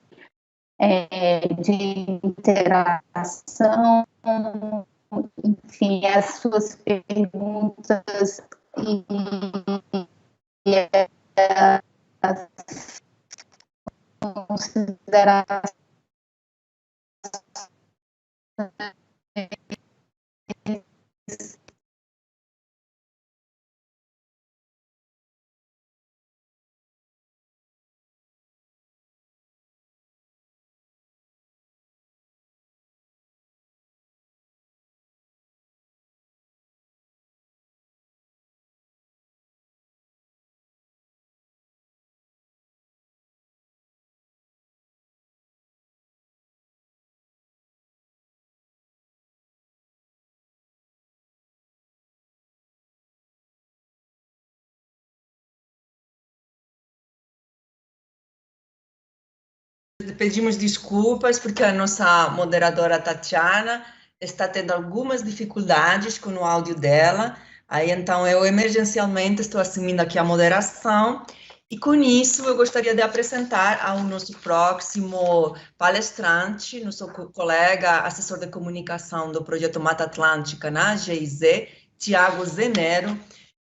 interação, enfim, as suas perguntas e as considerações Pedimos desculpas porque a nossa moderadora Tatiana está tendo algumas dificuldades com o áudio dela, aí então eu emergencialmente estou assumindo aqui a moderação, e com isso eu gostaria de apresentar ao nosso próximo palestrante, nosso colega assessor de comunicação do projeto Mata Atlântica na GIZ, Tiago Zenero,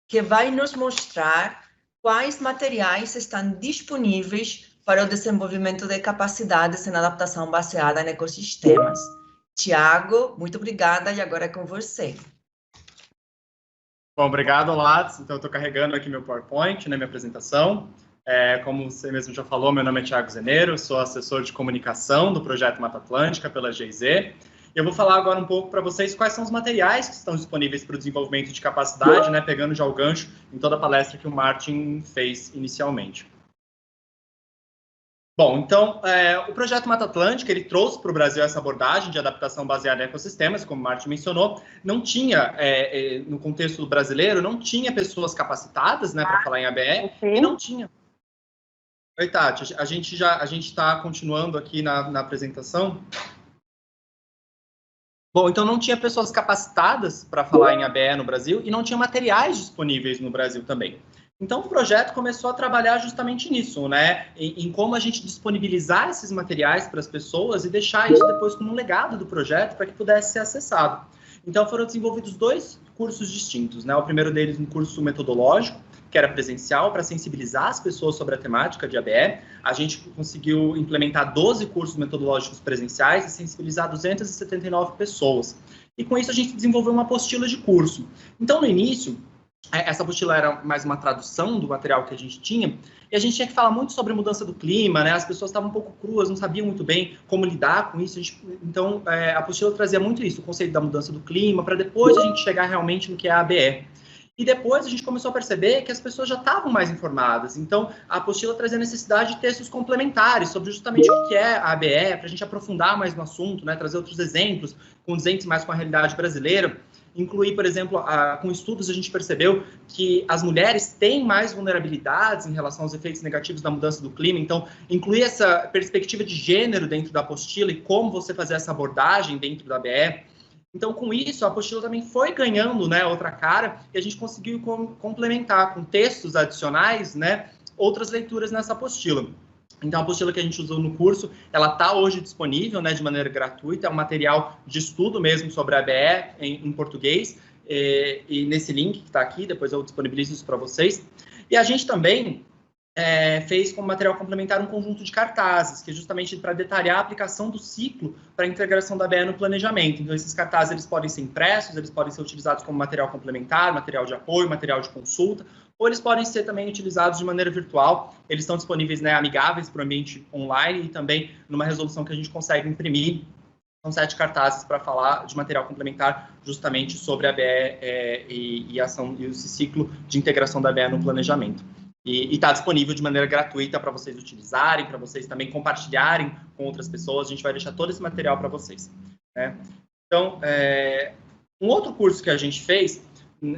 que vai nos mostrar quais materiais estão disponíveis para o desenvolvimento de capacidades em adaptação baseada em ecossistemas. Tiago, muito obrigada, e agora é com você. Bom, obrigado, Lattes. Então, eu estou carregando aqui meu PowerPoint, né, minha apresentação. Como você mesmo já falou, meu nome é Tiago Zenero, sou assessor de comunicação do Projeto Mata Atlântica pela GIZ. Eu vou falar agora um pouco para vocês quais são os materiais que estão disponíveis para o desenvolvimento de capacidade, né, pegando já o gancho em toda a palestra que o Martin fez inicialmente. Bom, então, o Projeto Mata Atlântica, ele trouxe para o Brasil essa abordagem de adaptação baseada em ecossistemas, como o Martin mencionou. Não tinha, no contexto brasileiro, não tinha pessoas capacitadas, né, para falar em ABE, e não tinha. Oi, Tati, a gente está continuando aqui na apresentação. Bom, então não tinha pessoas capacitadas para falar em ABE no Brasil e não tinha materiais disponíveis no Brasil também. Então, o projeto começou a trabalhar justamente nisso, né? Em como a gente disponibilizar esses materiais para as pessoas e deixar isso depois como um legado do projeto para que pudesse ser acessado. Então, foram desenvolvidos 2 cursos distintos, né? O primeiro deles, um curso metodológico, que era presencial, para sensibilizar as pessoas sobre a temática de ABE. A gente conseguiu implementar 12 cursos metodológicos presenciais e sensibilizar 279 pessoas. E com isso, a gente desenvolveu uma apostila de curso. Então, no início, essa apostila era mais uma tradução do material que a gente tinha, e a gente tinha que falar muito sobre mudança do clima, né? As pessoas estavam um pouco cruas, não sabiam muito bem como lidar com isso. Então, a apostila trazia muito isso, o conceito da mudança do clima, para depois a gente chegar realmente no que é a ABE. E depois a gente começou a perceber que as pessoas já estavam mais informadas. Então, a apostila trazia a necessidade de textos complementares sobre justamente o que é a ABE, para a gente aprofundar mais no assunto, né? Trazer outros exemplos, condizentes mais com a realidade brasileira. Incluir, por exemplo, com estudos a gente percebeu que as mulheres têm mais vulnerabilidades em relação aos efeitos negativos da mudança do clima. Então, incluir essa perspectiva de gênero dentro da apostila e como você fazer essa abordagem dentro da ABE. Então, com isso, a apostila também foi ganhando, né, outra cara, e a gente conseguiu complementar com textos adicionais, né, outras leituras nessa apostila. Então, a apostila que a gente usou no curso, ela está hoje disponível, né, de maneira gratuita, é um material de estudo mesmo sobre a ABE em português, e nesse link que está aqui, depois eu disponibilizo isso para vocês. E a gente também fez como material complementar um conjunto de cartazes, que é justamente para detalhar a aplicação do ciclo para a integração da ABE no planejamento. Então, esses cartazes eles podem ser impressos, eles podem ser utilizados como material complementar, material de apoio, material de consulta, ou eles podem ser também utilizados de maneira virtual. Eles estão disponíveis, né, amigáveis para o ambiente online e também numa resolução que a gente consegue imprimir. São 7 cartazes para falar de material complementar justamente sobre a ABE e esse ciclo de integração da ABE no planejamento. E está disponível de maneira gratuita para vocês utilizarem, para vocês também compartilharem com outras pessoas. A gente vai deixar todo esse material para vocês, né? Então, um outro curso que a gente fez,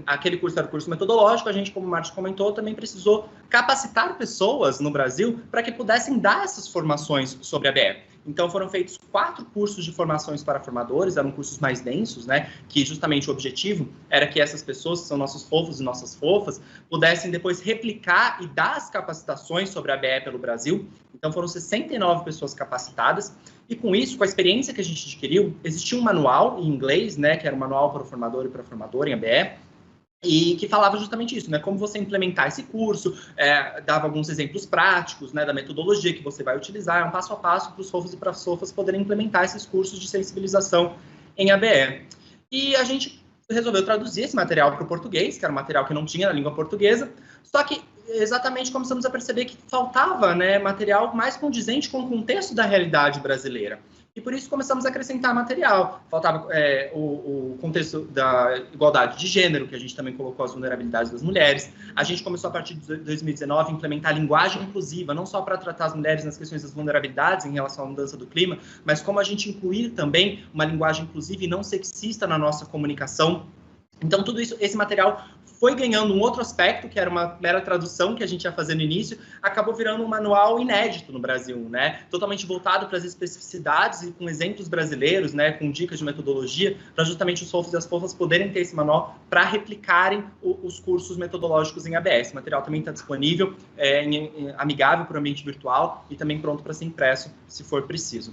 aquele curso era o curso metodológico, a gente, como o Martin comentou, também precisou capacitar pessoas no Brasil para que pudessem dar essas formações sobre a ABE. Então, foram feitos 4 cursos de formações para formadores, eram cursos mais densos, né? Que justamente o objetivo era que essas pessoas, que são nossos fofos e nossas fofas, pudessem depois replicar e dar as capacitações sobre a ABE pelo Brasil. Então, foram 69 pessoas capacitadas. E com isso, com a experiência que a gente adquiriu, existia um manual em inglês, né? Que era um manual para o formador e para a formadora em ABE. E que falava justamente isso, né? Como você implementar esse curso, dava alguns exemplos práticos, né, da metodologia que você vai utilizar, um passo a passo para os fofos e para as fofas poderem implementar esses cursos de sensibilização em ABE. E a gente resolveu traduzir esse material para o português, que era um material que não tinha na língua portuguesa, só que exatamente começamos a perceber que faltava, né, material mais condizente com o contexto da realidade brasileira. E por isso começamos a acrescentar material. Faltava o contexto da igualdade de gênero, que a gente também colocou as vulnerabilidades das mulheres. A gente começou, a partir de 2019, a implementar a linguagem inclusiva, não só para tratar as mulheres nas questões das vulnerabilidades em relação à mudança do clima, mas como a gente incluir também uma linguagem inclusiva e não sexista na nossa comunicação. Então, tudo isso, esse material foi ganhando um outro aspecto, que era uma mera tradução que a gente ia fazer no início, acabou virando um manual inédito no Brasil, né? Totalmente voltado para as especificidades e com exemplos brasileiros, né? Com dicas de metodologia, para justamente os fofos e as fofas poderem ter esse manual para replicarem os cursos metodológicos em ABS. O material também está disponível, amigável para o ambiente virtual e também pronto para ser impresso, se for preciso.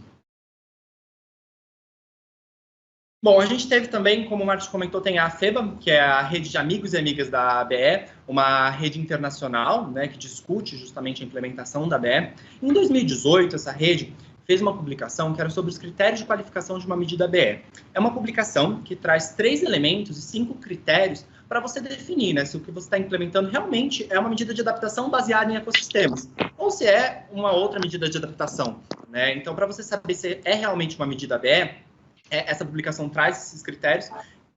Bom, a gente teve também, como o Marcos comentou, tem a FEBA, que é a rede de amigos e amigas da ABE, uma rede internacional, né, que discute justamente a implementação da ABE. Em 2018, essa rede fez uma publicação que era sobre os critérios de qualificação de uma medida ABE. É uma publicação que traz 3 elementos e 5 critérios para você definir, né, se o que você está implementando realmente é uma medida de adaptação baseada em ecossistemas, ou se é uma outra medida de adaptação, né? Então, para você saber se é realmente uma medida ABE, essa publicação traz esses critérios,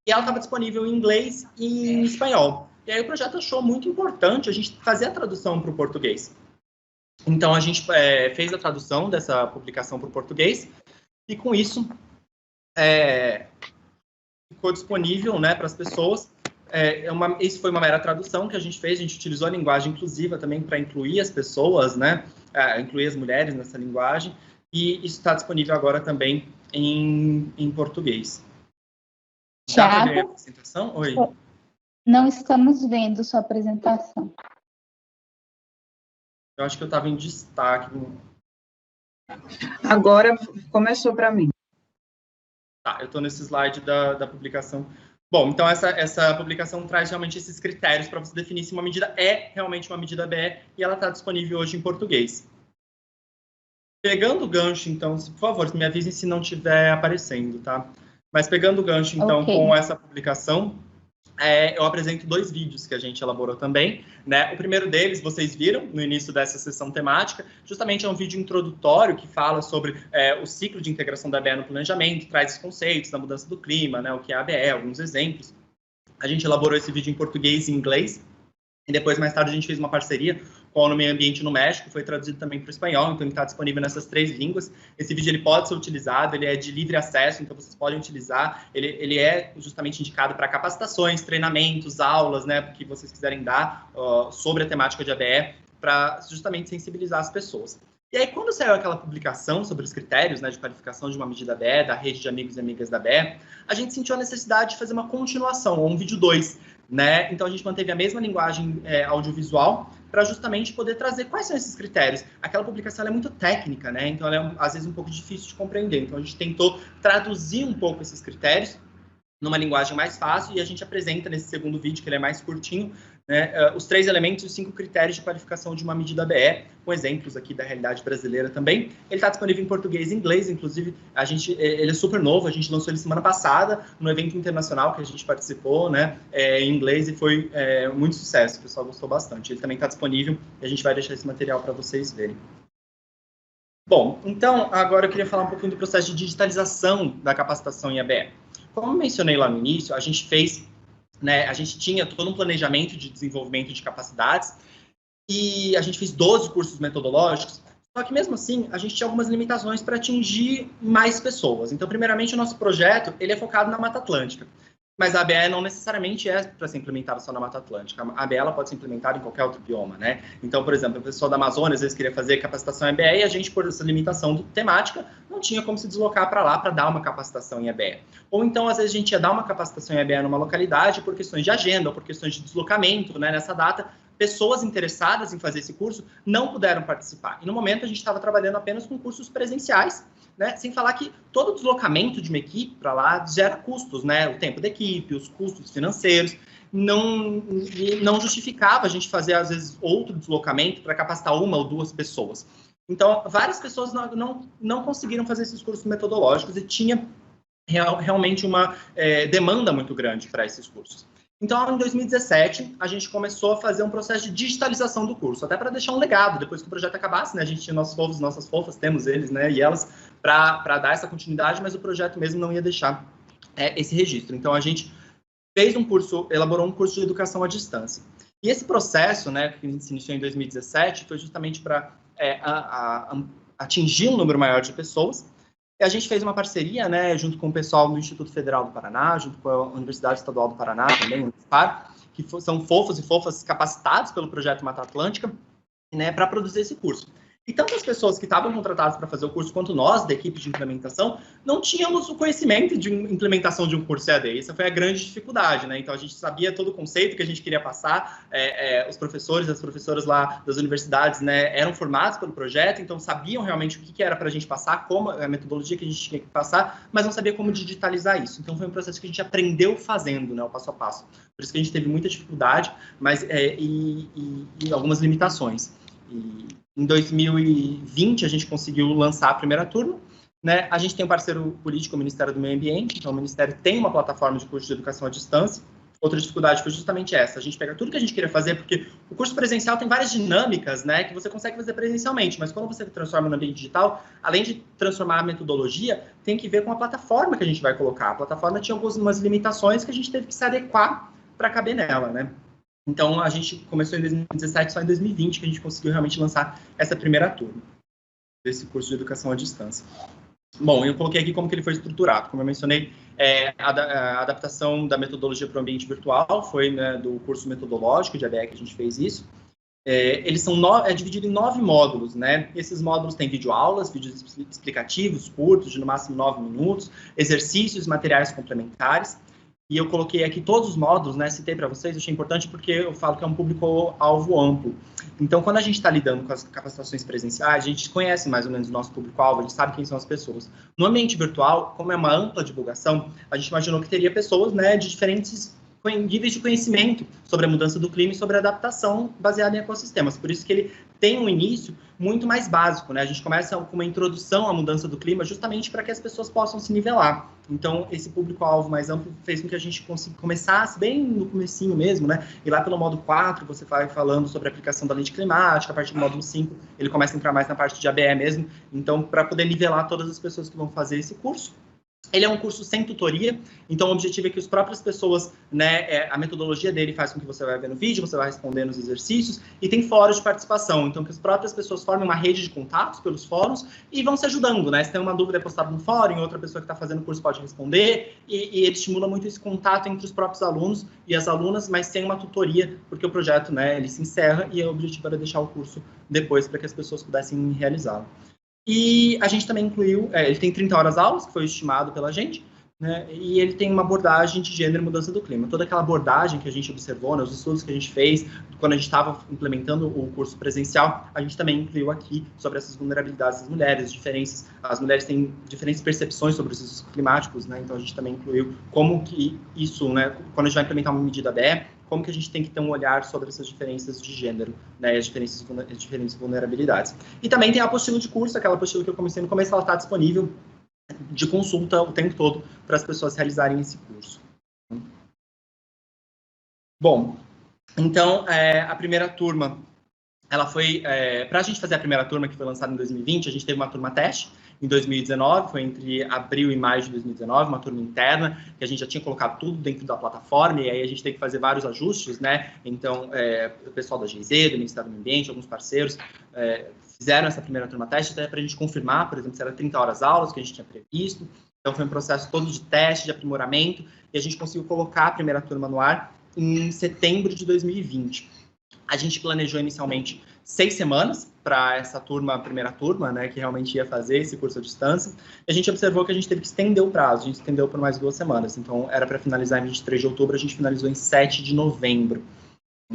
e ela estava disponível em inglês e em espanhol. E aí o projeto achou muito importante a gente fazer a tradução para o português. Então, a gente fez a tradução dessa publicação para o português, e com isso, ficou disponível, né, para as pessoas. Isso foi uma mera tradução que a gente fez, a gente utilizou a linguagem inclusiva também para incluir as pessoas, né, incluir as mulheres nessa linguagem, e isso está disponível agora também em português. Dá para ver a apresentação? Oi. Não estamos vendo sua apresentação. Eu acho que eu estava em destaque. Agora começou para mim. Tá, eu estou nesse slide da publicação. Bom, então essa publicação traz realmente esses critérios para você definir se uma medida é realmente uma medida BE, e ela está disponível hoje em português. Pegando o gancho, então, por favor, me avisem se não estiver aparecendo, tá? Mas pegando o gancho, então, com essa publicação, eu apresento 2 vídeos que a gente elaborou também, né? O primeiro deles, vocês viram no início dessa sessão temática, justamente é um vídeo introdutório que fala sobre o ciclo de integração da ABE no planejamento, traz os conceitos da mudança do clima, né? O que é a ABE, alguns exemplos. A gente elaborou esse vídeo em português e inglês, e depois, mais tarde, a gente fez uma parceria com a ONU Meio Ambiente no México, foi traduzido também para o espanhol, então ele está disponível nessas 3 línguas. Esse vídeo ele pode ser utilizado, ele é de livre acesso, então vocês podem utilizar. Ele é justamente indicado para capacitações, treinamentos, aulas, né, que vocês quiserem dar sobre a temática de ABE, para justamente sensibilizar as pessoas. E aí, quando saiu aquela publicação sobre os critérios, né, de qualificação de uma medida ABE, da rede de amigos e amigas da ABE, a gente sentiu a necessidade de fazer uma continuação, ou um vídeo 2, né? Então, a gente manteve a mesma linguagem audiovisual para justamente poder trazer quais são esses critérios. Aquela publicação ela é muito técnica, né? Então, ela é, às vezes, um pouco difícil de compreender. Então, a gente tentou traduzir um pouco esses critérios numa linguagem mais fácil, e a gente apresenta nesse segundo vídeo, que ele é mais curtinho, né, os 3 elementos e os 5 critérios de qualificação de uma medida ABE, com exemplos aqui da realidade brasileira também. Ele está disponível em português e inglês, inclusive ele é super novo, a gente lançou ele semana passada, no evento internacional que a gente participou, né, em inglês, e foi muito sucesso, o pessoal gostou bastante. Ele também está disponível, e a gente vai deixar esse material para vocês verem. Bom, então, agora eu queria falar um pouquinho do processo de digitalização da capacitação em ABE. Como eu mencionei lá no início, a gente fez, né, a gente tinha todo um planejamento de desenvolvimento de capacidades, e a gente fez 12 cursos metodológicos, só que mesmo assim a gente tinha algumas limitações para atingir mais pessoas. Então, primeiramente, o nosso projeto ele é focado na Mata Atlântica, mas a ABE não necessariamente é para ser implementada só na Mata Atlântica. A ABE ela pode ser implementada em qualquer outro bioma, né? Então, por exemplo, a pessoa da Amazônia às vezes queria fazer capacitação em ABE, e a gente, por essa limitação temática, não tinha como se deslocar para lá para dar uma capacitação em ABE. Ou então, às vezes, a gente ia dar uma capacitação em ABE numa localidade por questões de agenda, ou por questões de deslocamento, né, nessa data, pessoas interessadas em fazer esse curso não puderam participar. E no momento a gente estava trabalhando apenas com cursos presenciais, né, sem falar que todo deslocamento de uma equipe para lá gera custos, né, o tempo da equipe, os custos financeiros, não justificava a gente fazer, às vezes, outro deslocamento para capacitar 1 ou 2 pessoas. Então, várias pessoas não conseguiram fazer esses cursos metodológicos, e tinha realmente uma demanda muito grande para esses cursos. Então, em 2017, a gente começou a fazer um processo de digitalização do curso, até para deixar um legado, depois que o projeto acabasse, né? A gente tinha nossos fofos, nossas fofas, temos eles, né? E elas, para dar essa continuidade, mas o projeto mesmo não ia deixar esse registro. Então, a gente fez um curso, elaborou um curso de educação à distância. E esse processo, né, que se iniciou em 2017, foi justamente para atingir um número maior de pessoas. E a gente fez uma parceria, né, junto com o pessoal do Instituto Federal do Paraná, junto com a Universidade Estadual do Paraná também, Unifar, que são fofos e fofas capacitados pelo Projeto Mata Atlântica, né, para produzir esse curso. E tanto as pessoas que estavam contratadas para fazer o curso, quanto nós, da equipe de implementação, não tínhamos o conhecimento de implementação de um curso EAD. Essa foi a grande dificuldade, né? Então, a gente sabia todo o conceito que a gente queria passar, os professores, as professoras lá das universidades, né, eram formados pelo projeto, então sabiam realmente o que era para a gente passar, como a metodologia que a gente tinha que passar, mas não sabia como digitalizar isso. Então, foi um processo que a gente aprendeu fazendo, né, o passo a passo. Por isso que a gente teve muita dificuldade, mas e algumas limitações. Em 2020, a gente conseguiu lançar a primeira turma, né? A gente tem um parceiro político, o Ministério do Meio Ambiente, então o Ministério tem uma plataforma de curso de educação à distância. Outra dificuldade foi justamente essa, a gente pega tudo que a gente queria fazer, porque o curso presencial tem várias dinâmicas, né, que você consegue fazer presencialmente, mas quando você transforma no ambiente digital, além de transformar a metodologia, tem que ver com a plataforma que a gente vai colocar. A plataforma tinha algumas limitações que a gente teve que se adequar para caber nela, né? Então, a gente começou em 2017, só em 2020 que a gente conseguiu realmente lançar essa primeira turma desse curso de educação à distância. Bom, eu coloquei aqui como que ele foi estruturado. Como eu mencionei, a adaptação da metodologia para o ambiente virtual foi, né, do curso metodológico de ABE que a gente fez isso. Eles são dividido em 9 módulos, né? Esses módulos têm videoaulas, vídeos explicativos curtos, de no máximo 9 minutos, exercícios, materiais complementares. E eu coloquei aqui todos os módulos, né? Citei para vocês, achei importante porque eu falo que é um público-alvo amplo. Então, quando a gente está lidando com as capacitações presenciais, a gente conhece mais ou menos o nosso público-alvo, a gente sabe quem são as pessoas. No ambiente virtual, como é uma ampla divulgação, a gente imaginou que teria pessoas, né, de diferentes níveis de conhecimento sobre a mudança do clima e sobre a adaptação baseada em ecossistemas. Por isso que ele tem um início muito mais básico, né? A gente começa com uma introdução à mudança do clima justamente para que as pessoas possam se nivelar. Então, esse público-alvo mais amplo fez com que a gente começasse bem no comecinho mesmo, né? E lá pelo módulo 4, você vai falando sobre a aplicação da lente climática, a partir do módulo 5, ele começa a entrar mais na parte de ABE mesmo. Então, para poder nivelar todas as pessoas que vão fazer esse curso. Ele é um curso sem tutoria, então o objetivo é que as próprias pessoas, né, a metodologia dele faz com que você vai ver no vídeo, você vai responder nos exercícios, e tem fóruns de participação, então que as próprias pessoas formem uma rede de contatos pelos fóruns e vão se ajudando, né? Se tem uma dúvida, é postado no fórum, outra pessoa que está fazendo o curso pode responder, e ele estimula muito esse contato entre os próprios alunos e as alunas, mas sem uma tutoria, porque o projeto, né, ele se encerra e o objetivo era deixar o curso depois para que as pessoas pudessem realizá-lo. E a gente também incluiu, ele tem 30 horas aulas, que foi estimado pela gente, né, e ele tem uma abordagem de gênero e mudança do clima. Toda aquela abordagem que a gente observou, né, os estudos que a gente fez, quando a gente estava implementando o curso presencial, a gente também incluiu aqui sobre essas vulnerabilidades das mulheres, diferenças. As mulheres têm diferentes percepções sobre os riscos climáticos, né, então a gente também incluiu como que isso, né, quando a gente vai implementar uma medida BE, como que a gente tem que ter um olhar sobre essas diferenças de gênero, né, as diferentes vulnerabilidades. E também tem a apostila de curso, aquela apostila que eu comecei no começo, ela está disponível de consulta o tempo todo para as pessoas realizarem esse curso. Bom, então, a primeira turma, ela foi, para a gente fazer a primeira turma, que foi lançada em 2020, a gente teve uma turma teste, em 2019, foi entre abril e maio de 2019, uma turma interna, que a gente já tinha colocado tudo dentro da plataforma, e aí a gente teve que fazer vários ajustes, né? Então, o pessoal da GIZ, do Ministério do Meio Ambiente, alguns parceiros, fizeram essa primeira turma teste, até para a gente confirmar, por exemplo, se era 30 horas aulas, que a gente tinha previsto. Então, foi um processo todo de teste, de aprimoramento, e a gente conseguiu colocar a primeira turma no ar em setembro de 2020. A gente planejou inicialmente 6 semanas para essa turma, a primeira turma, né, que realmente ia fazer esse curso à distância. E a gente observou que a gente teve que estender o prazo, a gente estendeu por mais 2 semanas. Então, era para finalizar em 23 de outubro, a gente finalizou em 7 de novembro.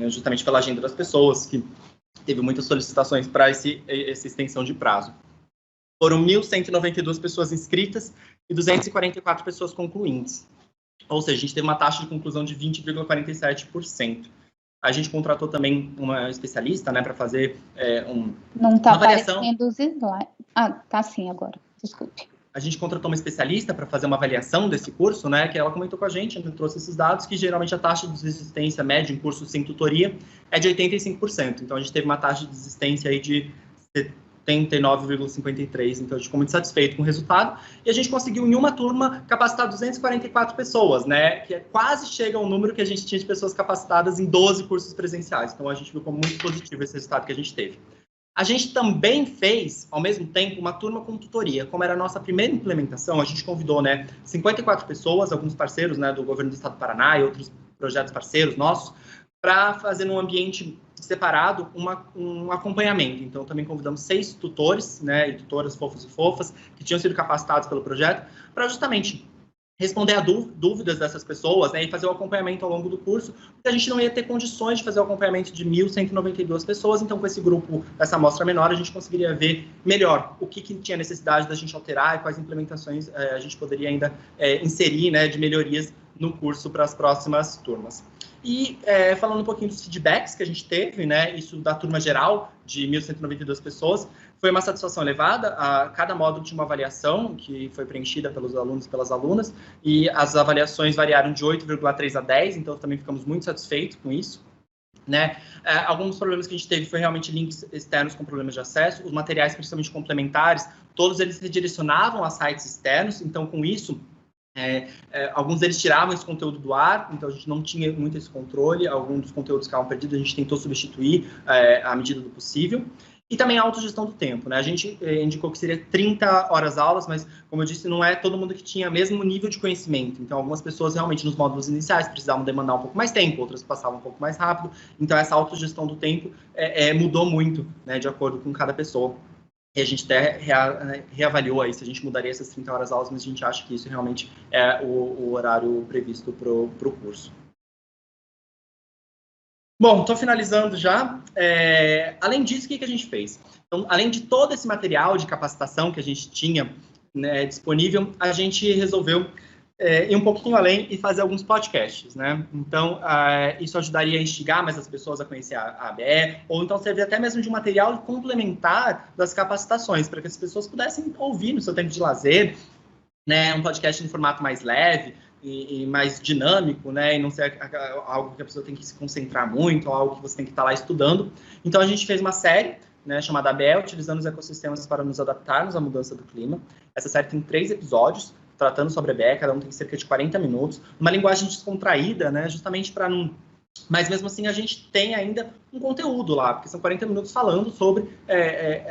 Justamente pela agenda das pessoas, que teve muitas solicitações para essa extensão de prazo. Foram 1.192 pessoas inscritas e 244 pessoas concluintes. Ou seja, a gente teve uma taxa de conclusão de 20,47%. A gente contratou também uma especialista, né, para fazer Não está uma avaliação. aparecendo os slides. Ah, tá sim agora. Desculpe. a gente contratou uma especialista para fazer uma avaliação desse curso, né, que ela comentou com a gente, trouxe esses dados, que geralmente a taxa de desistência média em curso sem tutoria é de 85%. Então, a gente teve uma taxa de desistência aí de 79,53%. Então, a gente ficou muito satisfeito com o resultado. E a gente conseguiu, em uma turma, capacitar 244 pessoas, né, que quase chega ao número que a gente tinha de pessoas capacitadas em 12 cursos presenciais. Então, a gente viu como muito positivo esse resultado que a gente teve. A gente também fez, ao mesmo tempo, uma turma com tutoria. Como era a nossa primeira implementação, a gente convidou, né, 54 pessoas, alguns parceiros, né, do governo do estado do Paraná e outros projetos parceiros nossos, para fazer num ambiente separado um acompanhamento. Então, também convidamos 6 tutores, né, e tutoras fofos e fofas, que tinham sido capacitados pelo projeto, para justamente responder a dúvidas dessas pessoas, né, e fazer o acompanhamento ao longo do curso, porque a gente não ia ter condições de fazer o acompanhamento de 1.192 pessoas, então com esse grupo, essa amostra menor, a gente conseguiria ver melhor o que tinha necessidade da gente alterar e quais implementações a gente poderia ainda inserir, né, de melhorias no curso para as próximas turmas. E falando um pouquinho dos feedbacks que a gente teve, né, isso da turma geral, de 1.192 pessoas, foi uma satisfação elevada. Cada módulo tinha uma avaliação que foi preenchida pelos alunos e pelas alunas, e as avaliações variaram de 8,3 a 10, então também ficamos muito satisfeitos com isso. Né? Alguns problemas que a gente teve foi realmente links externos com problemas de acesso, os materiais, principalmente complementares, todos eles redirecionavam a sites externos, então com isso, alguns deles tiravam esse conteúdo do ar, então a gente não tinha muito esse controle, alguns dos conteúdos ficavam perdidos, a gente tentou substituir à medida do possível. E também a autogestão do tempo, né? A gente indicou que seria 30 horas aulas, mas, como eu disse, não é todo mundo que tinha o mesmo nível de conhecimento. Então, algumas pessoas realmente nos módulos iniciais precisavam demandar um pouco mais tempo, outras passavam um pouco mais rápido. Então, essa autogestão do tempo mudou muito, né, de acordo com cada pessoa. E a gente até reavaliou aí se a gente mudaria essas 30 horas aulas, mas a gente acha que isso realmente é o horário previsto para o curso. Bom, estou finalizando já. Além disso, o que a gente fez? Então, além de todo esse material de capacitação que a gente tinha, né, disponível, a gente resolveu ir um pouquinho além e fazer alguns podcasts, né? Então, isso ajudaria a instigar mais as pessoas a conhecer a ABE, ou então servir até mesmo de material complementar das capacitações, para que as pessoas pudessem ouvir no seu tempo de lazer, né? Um podcast em formato mais leve, e mais dinâmico, né, e não ser algo que a pessoa tem que se concentrar muito, ou algo que você tem que estar lá estudando. Então, a gente fez uma série, né, chamada ABE, utilizando os ecossistemas para nos adaptarmos à mudança do clima. Essa série tem 3 episódios, tratando sobre a ABE, cada um tem cerca de 40 minutos, uma linguagem descontraída, né, justamente para não... Mas, mesmo assim, a gente tem ainda um conteúdo lá, porque são 40 minutos falando sobre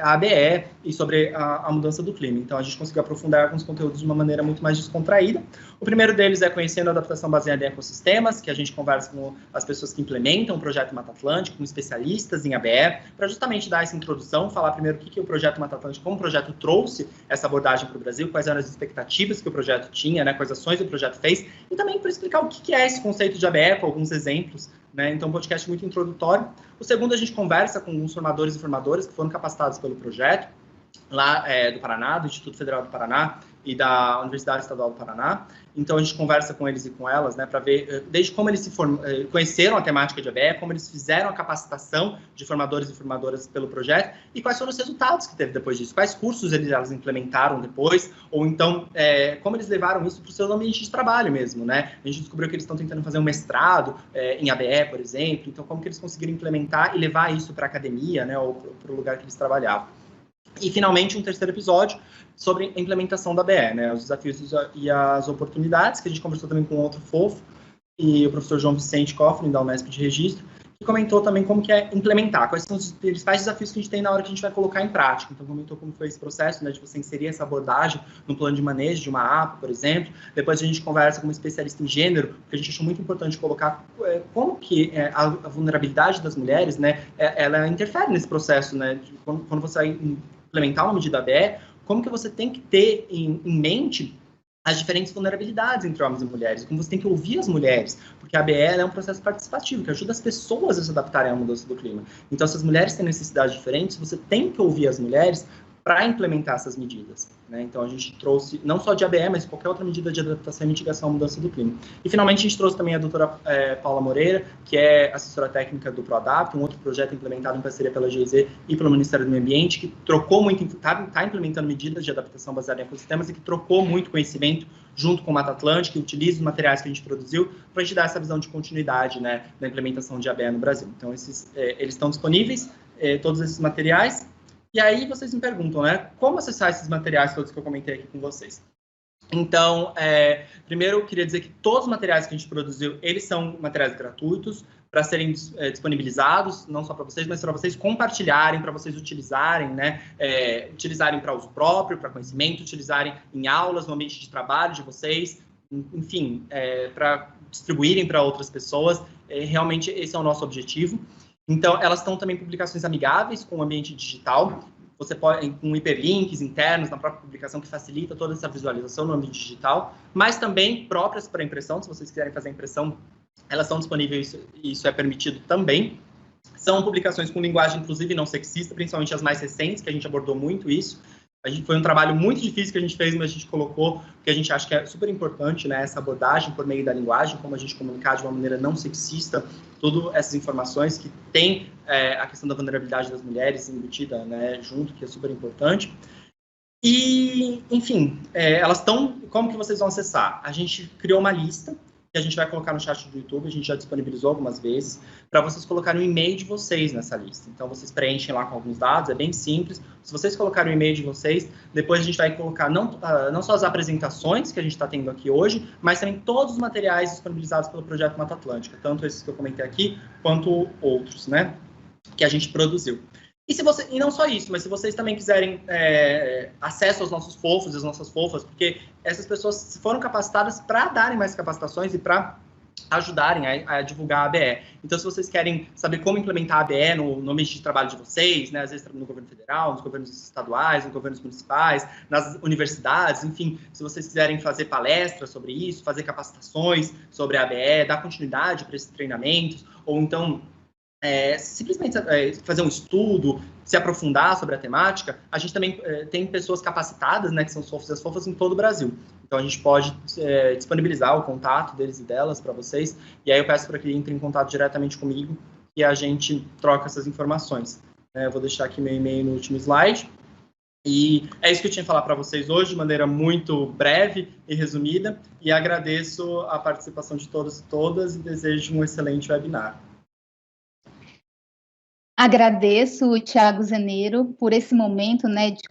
a ABE e sobre a mudança do clima. Então, a gente conseguiu aprofundar alguns conteúdos de uma maneira muito mais descontraída. O primeiro deles é Conhecendo a Adaptação Baseada em Ecossistemas, que a gente conversa com as pessoas que implementam o projeto Mata Atlântica, com especialistas em ABE, para justamente dar essa introdução, falar primeiro o que o projeto Mata Atlântica, como o projeto trouxe essa abordagem para o Brasil, quais eram as expectativas que o projeto tinha, né, quais ações o projeto fez, e também para explicar o que é esse conceito de ABE, com alguns exemplos, né? Então, um podcast muito introdutório. O segundo, a gente conversa com alguns formadores e formadoras que foram capacitados pelo projeto, lá do Paraná, do Instituto Federal do Paraná e da Universidade Estadual do Paraná. Então, a gente conversa com eles e com elas, né, para ver desde como eles conheceram a temática de ABE, como eles fizeram a capacitação de formadores e formadoras pelo projeto e quais foram os resultados que teve depois disso, quais cursos elas implementaram depois, ou então, como eles levaram isso para o seu ambiente de trabalho mesmo, né? A gente descobriu que eles estão tentando fazer um mestrado em ABE, por exemplo, então como que eles conseguiram implementar e levar isso para a academia, né, ou para o lugar que eles trabalhavam. E, finalmente, um terceiro episódio sobre a implementação da ABE, né, os desafios e as oportunidades, que a gente conversou também com outro fofo, e o professor João Vicente Coffrin, da Unesp de Registro, que comentou também como que é implementar, quais são os principais desafios que a gente tem na hora que a gente vai colocar em prática. Então, comentou como foi esse processo, né, de você inserir essa abordagem no plano de manejo de uma APA, por exemplo. Depois a gente conversa com um especialista em gênero, porque a gente achou muito importante colocar como que a vulnerabilidade das mulheres, né, ela interfere nesse processo, né, de quando você vai implementar uma medida ABE, como que você tem que ter em mente as diferentes vulnerabilidades entre homens e mulheres, como você tem que ouvir as mulheres, porque a ABE é um processo participativo, que ajuda as pessoas a se adaptarem à mudança do clima. Então, se as mulheres têm necessidades diferentes, você tem que ouvir as mulheres para implementar essas medidas, né? Então, a gente trouxe, não só de ABE, mas qualquer outra medida de adaptação e mitigação à mudança do clima. E, finalmente, a gente trouxe também a doutora Paula Moreira, que é assessora técnica do ProAdapt, um outro projeto implementado em parceria pela GIZ e pelo Ministério do Meio Ambiente, que trocou muito, está implementando medidas de adaptação baseadas em ecossistemas e que trocou muito conhecimento junto com o Mata Atlântica, e utiliza os materiais que a gente produziu para a gente dar essa visão de continuidade, né, da implementação de ABE no Brasil. Então, eles estão disponíveis, todos esses materiais. E aí vocês me perguntam, né, como acessar esses materiais todos que eu comentei aqui com vocês? Então, primeiro eu queria dizer que todos os materiais que a gente produziu, eles são materiais gratuitos para serem disponibilizados, não só para vocês, mas para vocês compartilharem, para vocês utilizarem, né, utilizarem para uso próprio, para conhecimento, utilizarem em aulas, no ambiente de trabalho de vocês, enfim, para distribuírem para outras pessoas. Realmente esse é o nosso objetivo. Então, elas estão também em publicações amigáveis com o ambiente digital. Você pode, com hiperlinks internos na própria publicação, que facilita toda essa visualização no ambiente digital, mas também próprias para impressão. Se vocês quiserem fazer impressão, elas são disponíveis e isso é permitido também. São publicações com linguagem, inclusive, não sexista, principalmente as mais recentes, que a gente abordou muito isso. Foi um trabalho muito difícil que a gente fez, mas a gente colocou, porque a gente acha que é super importante, né, essa abordagem por meio da linguagem, como a gente comunicar de uma maneira não sexista, todas essas informações que tem a questão da vulnerabilidade das mulheres embutida, né, junto, que é super importante. E, enfim, elas estão... Como que vocês vão acessar? A gente criou uma lista, que a gente vai colocar no chat do YouTube, a gente já disponibilizou algumas vezes, para vocês colocarem o e-mail de vocês nessa lista. Então, vocês preenchem lá com alguns dados, é bem simples. Se vocês colocarem o e-mail de vocês, depois a gente vai colocar não só as apresentações que a gente está tendo aqui hoje, mas também todos os materiais disponibilizados pelo Projeto Mata Atlântica, tanto esses que eu comentei aqui, quanto outros, né, que a gente produziu. E não só isso, mas se vocês também quiserem acesso aos nossos fofos e às nossas fofas, porque essas pessoas foram capacitadas para darem mais capacitações e para ajudarem a divulgar a ABE. Então, se vocês querem saber como implementar a ABE no ambiente de trabalho de vocês, né, às vezes no governo federal, nos governos estaduais, nos governos municipais, nas universidades, enfim, se vocês quiserem fazer palestras sobre isso, fazer capacitações sobre a ABE, dar continuidade para esses treinamentos, ou então... simplesmente fazer um estudo, se aprofundar sobre a temática, a gente também tem pessoas capacitadas, né, que são os fofos e as fofas em todo o Brasil. Então, a gente pode disponibilizar o contato deles e delas para vocês, e aí eu peço para que entrem em contato diretamente comigo e a gente troca essas informações. Eu vou deixar aqui meu e-mail no último slide. E é isso que eu tinha que falar para vocês hoje, de maneira muito breve e resumida, e agradeço a participação de todos e todas e desejo um excelente webinar. Agradeço o Thiago Zeneiro por esse momento, né, de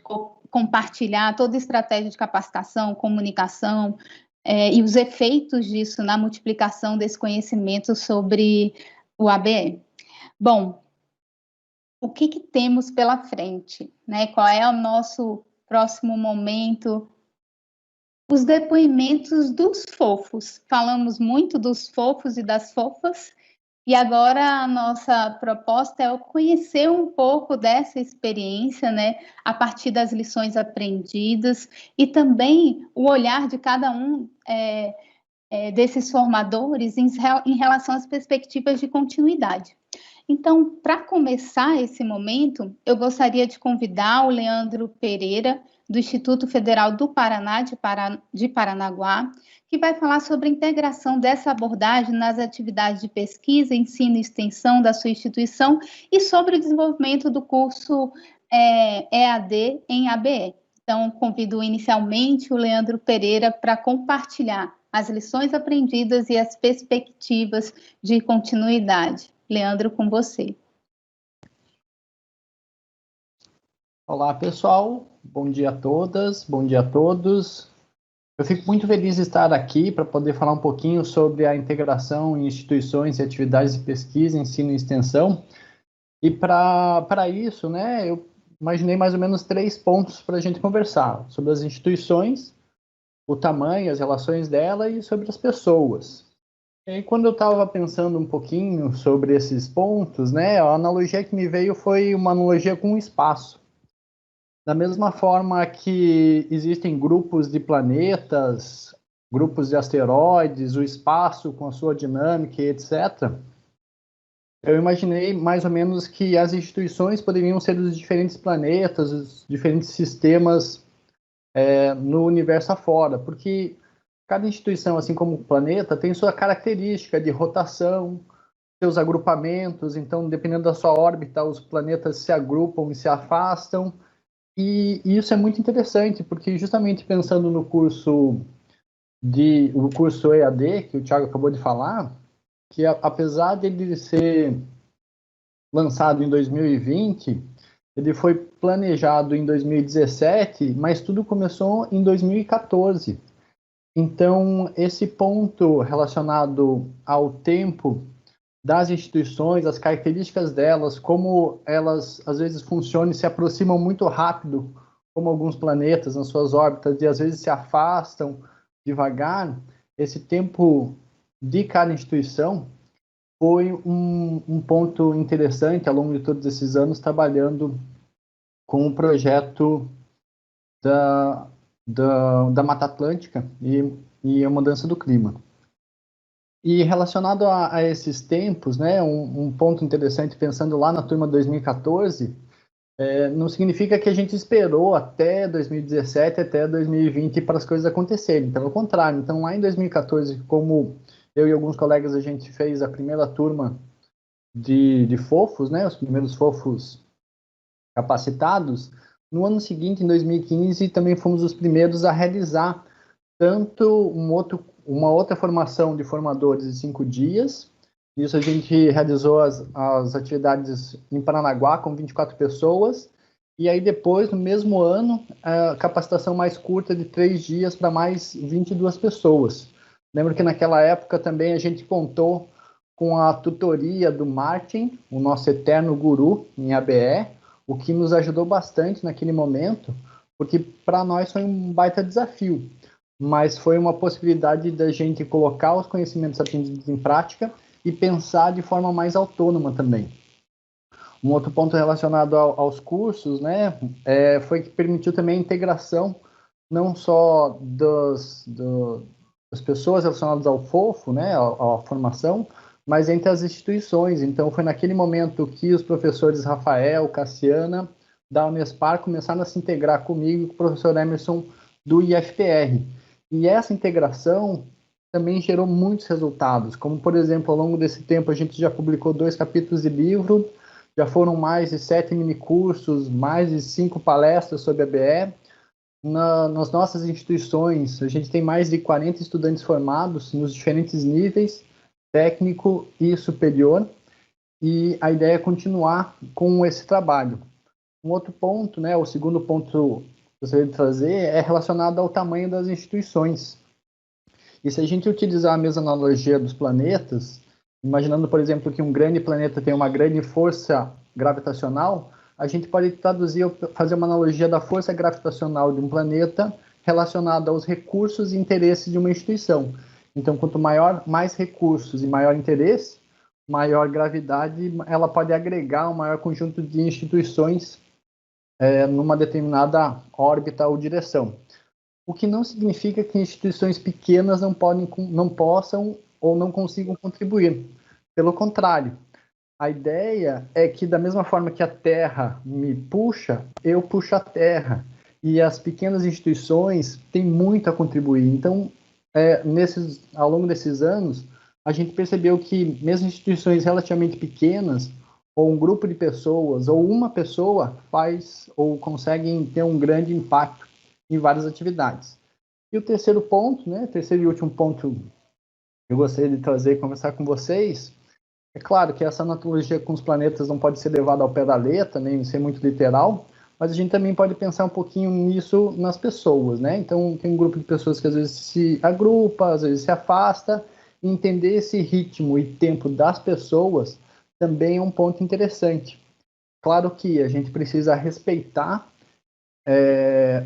compartilhar toda a estratégia de capacitação, comunicação e os efeitos disso na multiplicação desse conhecimento sobre o ABE. Bom, o que temos pela frente, né? Qual é o nosso próximo momento? Os depoimentos dos fofos. Falamos muito dos fofos e das fofas, e agora a nossa proposta é conhecer um pouco dessa experiência, né, a partir das lições aprendidas e também o olhar de cada um desses formadores em relação às perspectivas de continuidade. Então, para começar esse momento, eu gostaria de convidar o Leandro Pereira, do Instituto Federal do Paraná, de Paranaguá, que vai falar sobre a integração dessa abordagem nas atividades de pesquisa, ensino e extensão da sua instituição e sobre o desenvolvimento do curso EAD em ABE. Então, convido inicialmente o Leandro Pereira para compartilhar as lições aprendidas e as perspectivas de continuidade. Leandro, com você. Olá, pessoal. Bom dia a todas, bom dia a todos. Eu fico muito feliz de estar aqui para poder falar um pouquinho sobre a integração em instituições e atividades de pesquisa, ensino e extensão. E para isso, né, eu imaginei mais ou menos 3 pontos para a gente conversar. Sobre as instituições, o tamanho, as relações dela e sobre as pessoas. E aí, quando eu estava pensando um pouquinho sobre esses pontos, né, a analogia que me veio foi uma analogia com o espaço. Da mesma forma que existem grupos de planetas, grupos de asteroides, o espaço com a sua dinâmica, etc., Eu imaginei mais ou menos que as instituições poderiam ser os diferentes planetas, os diferentes sistemas no universo afora, porque cada instituição, assim como o planeta, tem sua característica de rotação, seus agrupamentos, então, dependendo da sua órbita, os planetas se agrupam e se afastam, e isso é muito interessante, porque justamente pensando no curso EAD, que o Thiago acabou de falar, que apesar de ele ser lançado em 2020, ele foi planejado em 2017, mas tudo começou em 2014. Então, esse ponto relacionado ao tempo das instituições, as características delas, como elas às vezes funcionam e se aproximam muito rápido, como alguns planetas nas suas órbitas, e às vezes se afastam devagar, esse tempo de cada instituição foi um ponto interessante ao longo de todos esses anos, trabalhando com o projeto da Mata Atlântica e a mudança do clima. E relacionado a esses tempos, né, um ponto interessante, pensando lá na turma 2014, não significa que a gente esperou até 2017, até 2020 para as coisas acontecerem, pelo contrário. Então, lá em 2014, como eu e alguns colegas, a gente fez a primeira turma de fofos, né, os primeiros fofos capacitados, no ano seguinte, em 2015, também fomos os primeiros a realizar tanto uma outra formação de formadores de 5 dias. Isso a gente realizou as atividades em Paranaguá com 24 pessoas. E aí depois, no mesmo ano, a capacitação mais curta de 3 dias para mais 22 pessoas. Lembro que naquela época também a gente contou com a tutoria do Martin, o nosso eterno guru em ABE, o que nos ajudou bastante naquele momento, porque para nós foi um baita desafio, mas foi uma possibilidade da gente colocar os conhecimentos aprendidos em prática e pensar de forma mais autônoma também. Um outro ponto relacionado aos cursos, né, foi que permitiu também a integração não só das pessoas relacionadas ao FOFO, né, à formação, mas entre as instituições. Então, foi naquele momento que os professores Rafael, Cassiana, da Unespar, começaram a se integrar comigo e com o professor Emerson do IFPR. E essa integração também gerou muitos resultados, como, por exemplo, ao longo desse tempo, a gente já publicou 2 capítulos de livro, já foram mais de 7 minicursos, mais de 5 palestras sobre a BE. Nas nossas instituições, a gente tem mais de 40 estudantes formados nos diferentes níveis, técnico e superior, e a ideia é continuar com esse trabalho. Um outro ponto, né, o segundo ponto que eu gostaria de trazer é relacionado ao tamanho das instituições. E se a gente utilizar a mesma analogia dos planetas, imaginando, por exemplo, que um grande planeta tem uma grande força gravitacional, a gente pode traduzir, fazer uma analogia da força gravitacional de um planeta relacionada aos recursos e interesses de uma instituição. Então, quanto mais recursos e maior interesse, maior gravidade, ela pode agregar um maior conjunto de instituições numa determinada órbita ou direção. O que não significa que instituições pequenas não possam ou não consigam contribuir. Pelo contrário, a ideia é que, da mesma forma que a Terra me puxa, eu puxo a Terra. E as pequenas instituições têm muito a contribuir. Então, ao longo desses anos, a gente percebeu que mesmo instituições relativamente pequenas, ou um grupo de pessoas, ou uma pessoa faz ou conseguem ter um grande impacto em várias atividades. E o terceiro ponto, né, terceiro e último ponto que eu gostaria de trazer e conversar com vocês, é claro que essa analogia com os planetas não pode ser levada ao pé da letra, nem ser muito literal, mas a gente também pode pensar um pouquinho nisso nas pessoas, né? Então, tem um grupo de pessoas que às vezes se agrupa, às vezes se afasta, e entender esse ritmo e tempo das pessoas também é um ponto interessante. Claro que a gente precisa respeitar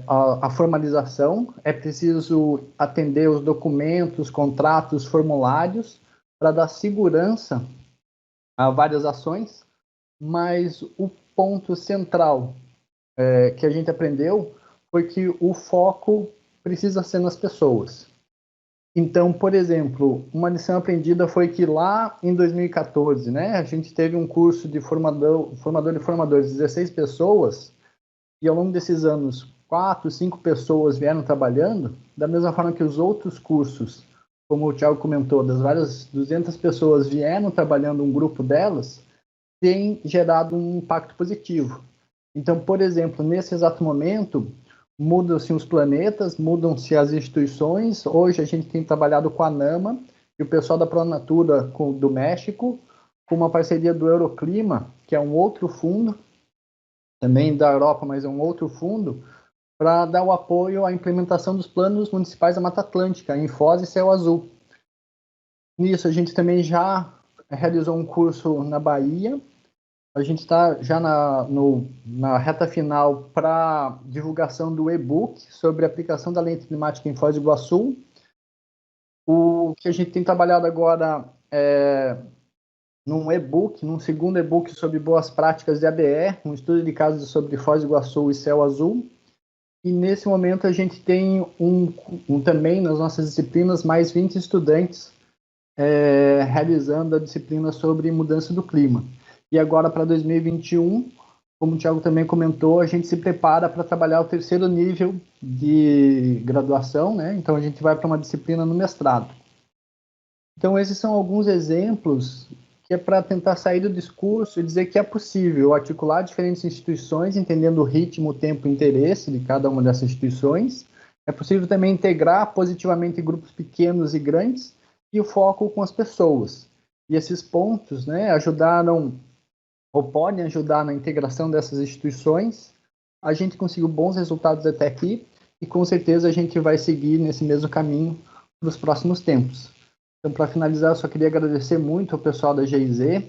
a formalização, é preciso atender os documentos, contratos, formulários, para dar segurança a várias ações, mas o ponto central que a gente aprendeu foi que o foco precisa ser nas pessoas. Então, por exemplo, uma lição aprendida foi que lá em 2014, né, a gente teve um curso de formador e formadores, 16 pessoas, e ao longo desses anos, 4, 5 pessoas vieram trabalhando, da mesma forma que os outros cursos, como o Thiago comentou, das várias 200 pessoas vieram trabalhando um grupo delas, tem gerado um impacto positivo. Então, por exemplo, nesse exato momento, mudam-se os planetas, mudam-se as instituições. Hoje a gente tem trabalhado com a NAMA e o pessoal da Pronatura do México, com uma parceria do Euroclima, que é um outro fundo, também da Europa, mas é um outro fundo, para dar o apoio à implementação dos planos municipais da Mata Atlântica, em Foz e Céu Azul. Nisso, a gente também já realizou um curso na Bahia. A gente está já na reta final para divulgação do e-book sobre a aplicação da lente climática em Foz do Iguaçu. O que a gente tem trabalhado agora é num e-book, num segundo e-book sobre boas práticas de ABE, um estudo de casos sobre Foz do Iguaçu e Céu Azul. E nesse momento a gente tem também nas nossas disciplinas mais 20 estudantes realizando a disciplina sobre mudança do clima. E agora para 2021, como o Thiago também comentou, a gente se prepara para trabalhar o terceiro nível de graduação, né? Então a gente vai para uma disciplina no mestrado. Então esses são alguns exemplos que é para tentar sair do discurso e dizer que é possível articular diferentes instituições, entendendo o ritmo, o tempo e o interesse de cada uma dessas instituições. É possível também integrar positivamente grupos pequenos e grandes e o foco com as pessoas. E esses pontos, né, ajudaram ou podem ajudar na integração dessas instituições. A gente conseguiu bons resultados até aqui e com certeza a gente vai seguir nesse mesmo caminho para os próximos tempos. Então, para finalizar, eu só queria agradecer muito ao pessoal da GIZ.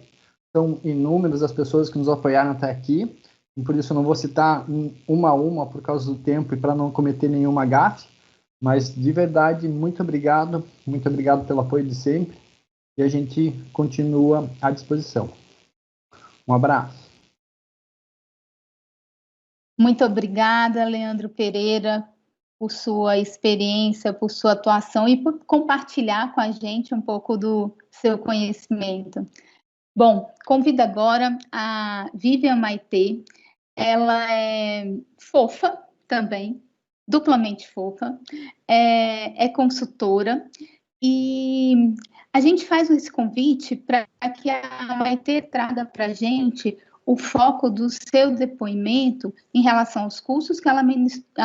São inúmeras as pessoas que nos apoiaram até aqui, e por isso eu não vou citar uma a uma por causa do tempo e para não cometer nenhuma gafe, mas de verdade, muito obrigado pelo apoio de sempre, e a gente continua à disposição. Um abraço. Muito obrigada, Leandro Pereira, por sua experiência, por sua atuação e por compartilhar com a gente um pouco do seu conhecimento. Bom, convido agora a Vivian Maitê. Ela é fofa também, duplamente fofa, é consultora e a gente faz esse convite para que a Maitê traga para a gente o foco do seu depoimento em relação aos cursos que ela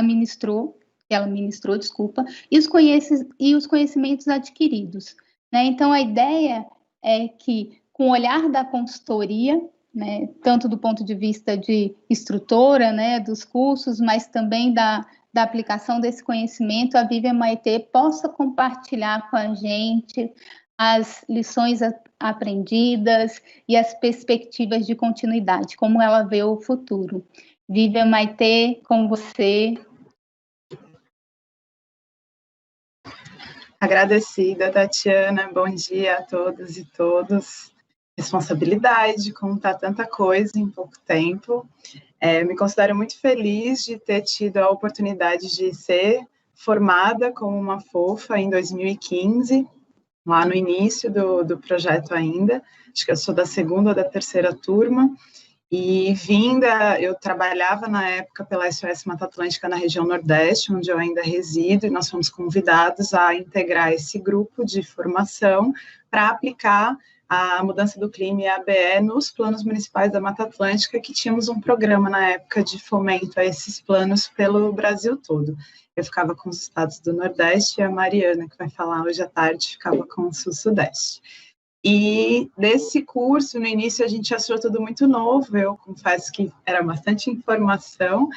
ministrou, e os conhecimentos adquiridos, né? Então, a ideia é que, com o olhar da consultoria, né, tanto do ponto de vista de instrutora, né, dos cursos, mas também da aplicação desse conhecimento, a Vivian Maitê possa compartilhar com a gente as lições aprendidas e as perspectivas de continuidade, como ela vê o futuro. Vivian Maitê, com você. Agradecida, Tatiana. Bom dia a todas e todos. Responsabilidade de contar tanta coisa em pouco tempo. Me considero muito feliz de ter tido a oportunidade de ser formada como uma fofa em 2015, lá no início do projeto ainda. Acho que eu sou da segunda ou da terceira turma. E eu trabalhava na época pela SOS Mata Atlântica na região Nordeste, onde eu ainda resido, e nós fomos convidados a integrar esse grupo de formação para aplicar a mudança do clima e a ABE nos planos municipais da Mata Atlântica, que tínhamos um programa na época de fomento a esses planos pelo Brasil todo. Eu ficava com os estados do Nordeste e a Mariana, que vai falar hoje à tarde, ficava com o Sul-Sudeste. E desse curso, no início, a gente achou tudo muito novo, eu confesso que era bastante informação,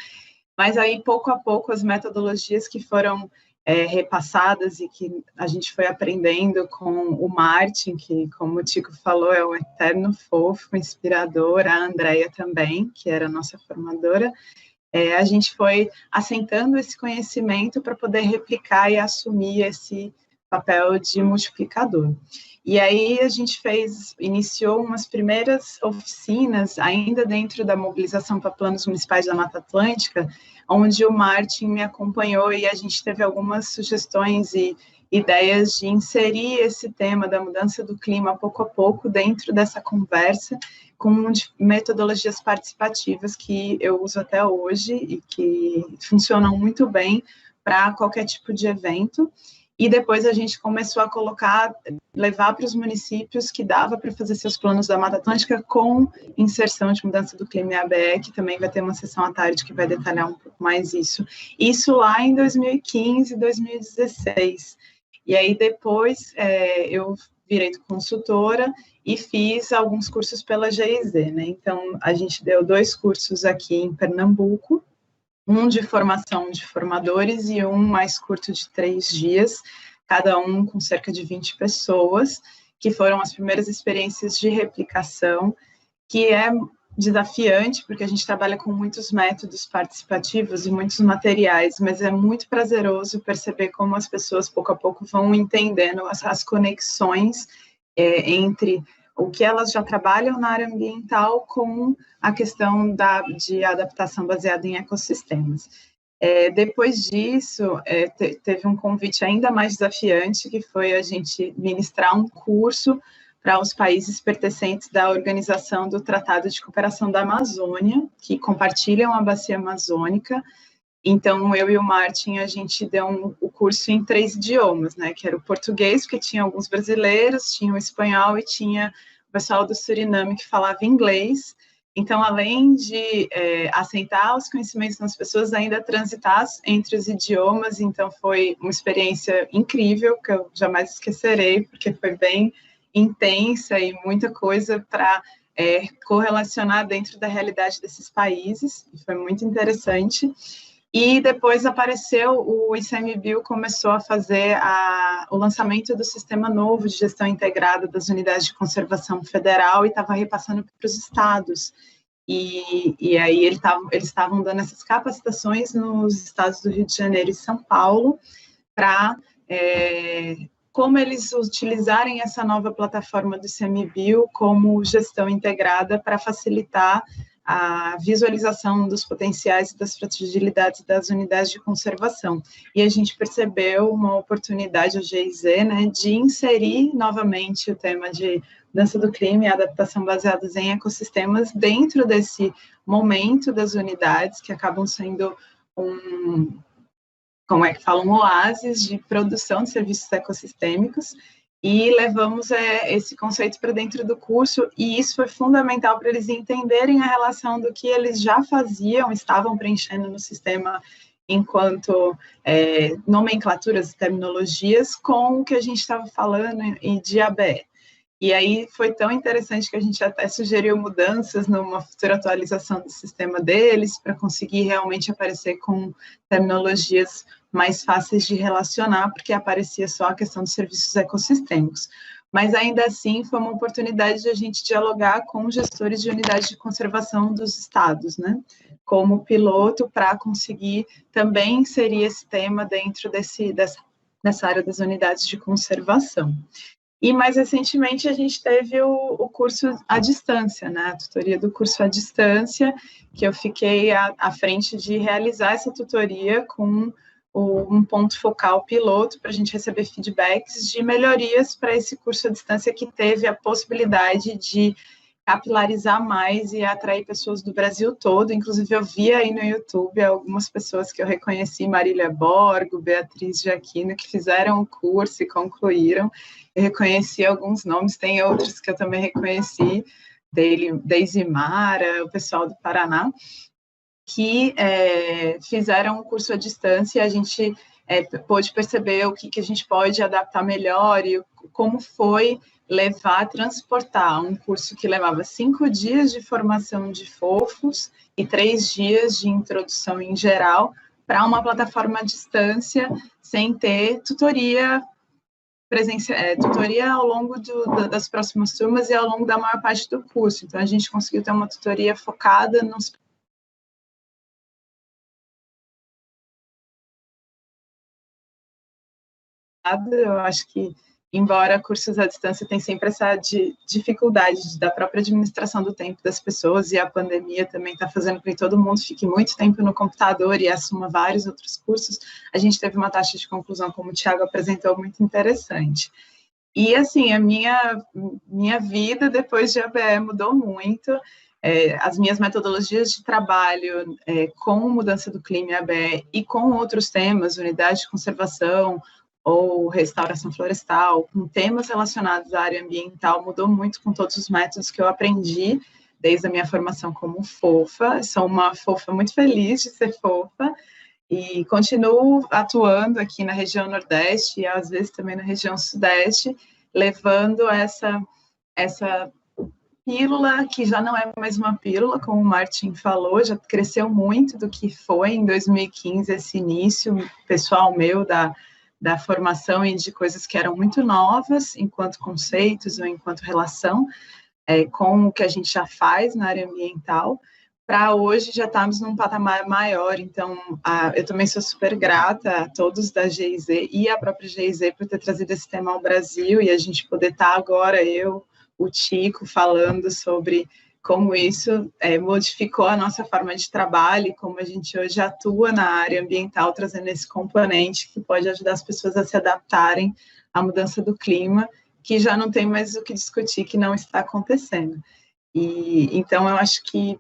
mas aí, pouco a pouco, as metodologias que foram repassadas e que a gente foi aprendendo com o Martin, que, como o Tico falou, é um eterno fofo, inspirador, a Andrea também, que era a nossa formadora, a gente foi assentando esse conhecimento para poder replicar e assumir esse papel de multiplicador. E aí a gente iniciou umas primeiras oficinas, ainda dentro da mobilização para planos municipais da Mata Atlântica, onde o Martin me acompanhou e a gente teve algumas sugestões e ideias de inserir esse tema da mudança do clima pouco a pouco dentro dessa conversa, com metodologias participativas que eu uso até hoje e que funcionam muito bem para qualquer tipo de evento. E depois a gente começou a levar para os municípios que dava para fazer seus planos da Mata Atlântica com inserção de mudança do clima em ABE, que também vai ter uma sessão à tarde que vai detalhar um pouco mais isso. Isso lá em 2015, 2016. E aí depois eu virei consultora e fiz alguns cursos pela GIZ, né? Então, a gente deu 2 cursos aqui em Pernambuco, um de formação de formadores e um mais curto de 3 dias, cada um com cerca de 20 pessoas, que foram as primeiras experiências de replicação, que é desafiante, porque a gente trabalha com muitos métodos participativos e muitos materiais, mas é muito prazeroso perceber como as pessoas, pouco a pouco, vão entendendo as conexões entre o que elas já trabalham na área ambiental com a questão de adaptação baseada em ecossistemas. Depois disso, teve um convite ainda mais desafiante, que foi a gente ministrar um curso para os países pertencentes da Organização do Tratado de Cooperação da Amazônia, que compartilham a bacia amazônica. Então, eu e o Martin, a gente deu o curso em 3 idiomas, né, que era o português, porque tinha alguns brasileiros, tinha o espanhol e tinha o pessoal do Suriname que falava inglês. Então, além de assentar os conhecimentos das pessoas, ainda transitar entre os idiomas. Então, foi uma experiência incrível, que eu jamais esquecerei, porque foi bem intensa e muita coisa para correlacionar dentro da realidade desses países. Foi muito interessante. E depois apareceu, o ICMBio começou a fazer o lançamento do Sistema Novo de Gestão Integrada das Unidades de Conservação Federal e estava repassando para os estados. E aí eles estavam dando essas capacitações nos estados do Rio de Janeiro e São Paulo para como eles utilizarem essa nova plataforma do ICMBio como gestão integrada para facilitar a visualização dos potenciais e das fragilidades das unidades de conservação. E a gente percebeu uma oportunidade, a GIZ, né, de inserir novamente o tema de mudança do clima e adaptação baseadas em ecossistemas dentro desse momento das unidades, que acabam sendo um oásis de produção de serviços ecossistêmicos, e levamos esse conceito para dentro do curso, e isso foi fundamental para eles entenderem a relação do que eles já faziam, estavam preenchendo no sistema enquanto nomenclaturas e terminologias, com o que a gente estava falando de ABE. E aí foi tão interessante que a gente até sugeriu mudanças numa futura atualização do sistema deles, para conseguir realmente aparecer com terminologias mais fáceis de relacionar, porque aparecia só a questão dos serviços ecossistêmicos. Mas ainda assim foi uma oportunidade de a gente dialogar com gestores de unidades de conservação dos estados, né? Como piloto, para conseguir também inserir esse tema dentro dessa área das unidades de conservação. E mais recentemente a gente teve o curso à distância, né? A tutoria do curso à distância, que eu fiquei à frente de realizar essa tutoria com um ponto focal piloto para a gente receber feedbacks de melhorias para esse curso à distância, que teve a possibilidade de capilarizar mais e atrair pessoas do Brasil todo. Inclusive, eu vi aí no YouTube algumas pessoas que eu reconheci, Marília Borgo, Beatriz Giacchino, que fizeram o curso e concluíram. Eu reconheci alguns nomes, tem outros que eu também reconheci, Deise Mara, o pessoal do Paraná, que fizeram o curso à distância, e a gente pôde perceber o que a gente pode adaptar melhor e como foi transportar um curso que levava 5 dias de formação de fofos e 3 dias de introdução em geral para uma plataforma à distância, sem ter tutoria tutoria ao longo das próximas turmas e ao longo da maior parte do curso. Então, a gente conseguiu ter uma tutoria focada nos eu acho que embora cursos à distância tem sempre essa dificuldade da própria administração do tempo das pessoas, e a pandemia também está fazendo com que todo mundo fique muito tempo no computador e assuma vários outros cursos, a gente teve uma taxa de conclusão, como o Thiago apresentou, muito interessante. E, assim, a minha vida depois de ABE mudou muito. As minhas metodologias de trabalho com mudança do clima e ABE e com outros temas, unidade de conservação ou restauração florestal, com temas relacionados à área ambiental, mudou muito com todos os métodos que eu aprendi desde a minha formação como fofa. Sou uma fofa muito feliz de ser fofa, e continuo atuando aqui na região Nordeste e às vezes também na região Sudeste, levando essa pílula, que já não é mais uma pílula, como o Martin falou, já cresceu muito do que foi em 2015, esse início pessoal meu da formação e de coisas que eram muito novas, enquanto conceitos ou enquanto relação, com o que a gente já faz na área ambiental, para hoje já estamos num patamar maior. Então, eu também sou super grata a todos da GIZ e a própria GIZ por ter trazido esse tema ao Brasil, e a gente poder estar agora, o Tico, falando sobre como isso modificou a nossa forma de trabalho e como a gente hoje atua na área ambiental, trazendo esse componente que pode ajudar as pessoas a se adaptarem à mudança do clima, que já não tem mais o que discutir, que não está acontecendo. E então, eu acho que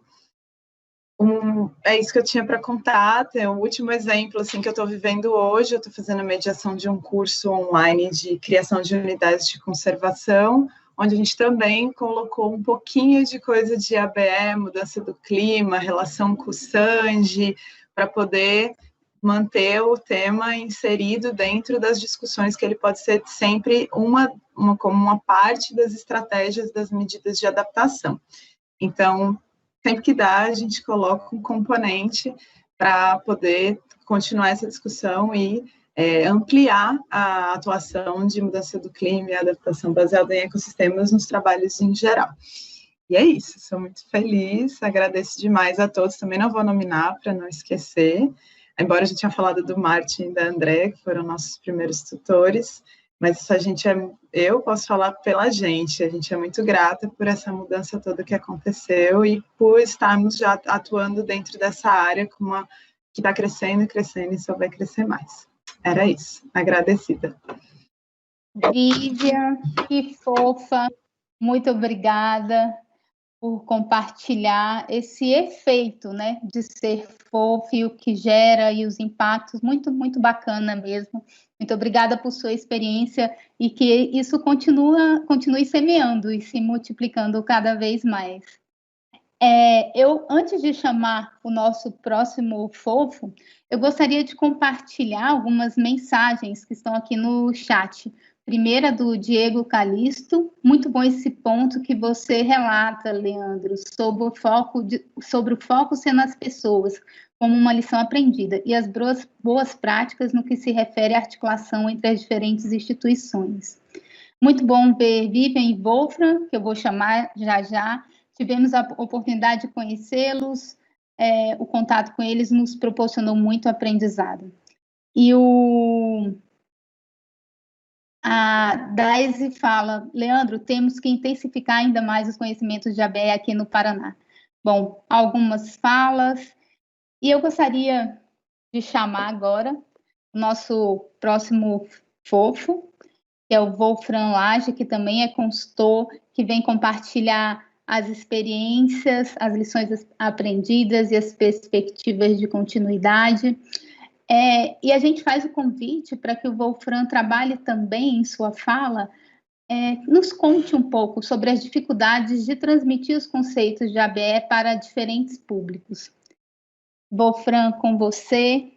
é isso que eu tinha para contar. Tem um último exemplo assim, que eu estou vivendo hoje. Eu estou fazendo a mediação de um curso online de criação de unidades de conservação, onde a gente também colocou um pouquinho de coisa de ABE, mudança do clima, relação com o SANGE, para poder manter o tema inserido dentro das discussões, que ele pode ser sempre como uma parte das estratégias das medidas de adaptação. Então, sempre que dá, a gente coloca um componente para poder continuar essa discussão e ampliar a atuação de mudança do clima e adaptação baseada em ecossistemas nos trabalhos em geral. E é isso, sou muito feliz, agradeço demais a todos, também não vou nominar para não esquecer, embora a gente tenha falado do Martin e da André, que foram nossos primeiros tutores, mas eu posso falar pela gente, a gente é muito grata por essa mudança toda que aconteceu e por estarmos já atuando dentro dessa área que está crescendo e só vai crescer mais. Era isso, agradecida. Vivian, que fofa, muito obrigada por compartilhar esse efeito, né, de ser fofo e o que gera e os impactos, muito, muito bacana mesmo. Muito obrigada por sua experiência e que isso continue semeando e se multiplicando cada vez mais. Antes de chamar o nosso próximo fofo, eu gostaria de compartilhar algumas mensagens que estão aqui no chat. Primeira, do Diego Calisto. Muito bom esse ponto que você relata, Leandro, sobre o foco ser nas pessoas, como uma lição aprendida, e as boas práticas no que se refere à articulação entre as diferentes instituições. Muito bom ver Vivian e Wolfram, que eu vou chamar já. Tivemos a oportunidade de conhecê-los, o contato com eles nos proporcionou muito aprendizado. E a Daisy fala, Leandro, temos que intensificar ainda mais os conhecimentos de ABE aqui no Paraná. Bom, algumas falas, e eu gostaria de chamar agora o nosso próximo fofo, que é o Wolfram Lage, que também é consultor, que vem compartilhar as experiências, as lições aprendidas e as perspectivas de continuidade. E a gente faz o convite para que o Wolfram trabalhe também em sua fala, nos conte um pouco sobre as dificuldades de transmitir os conceitos de ABE para diferentes públicos. Wolfram, com você,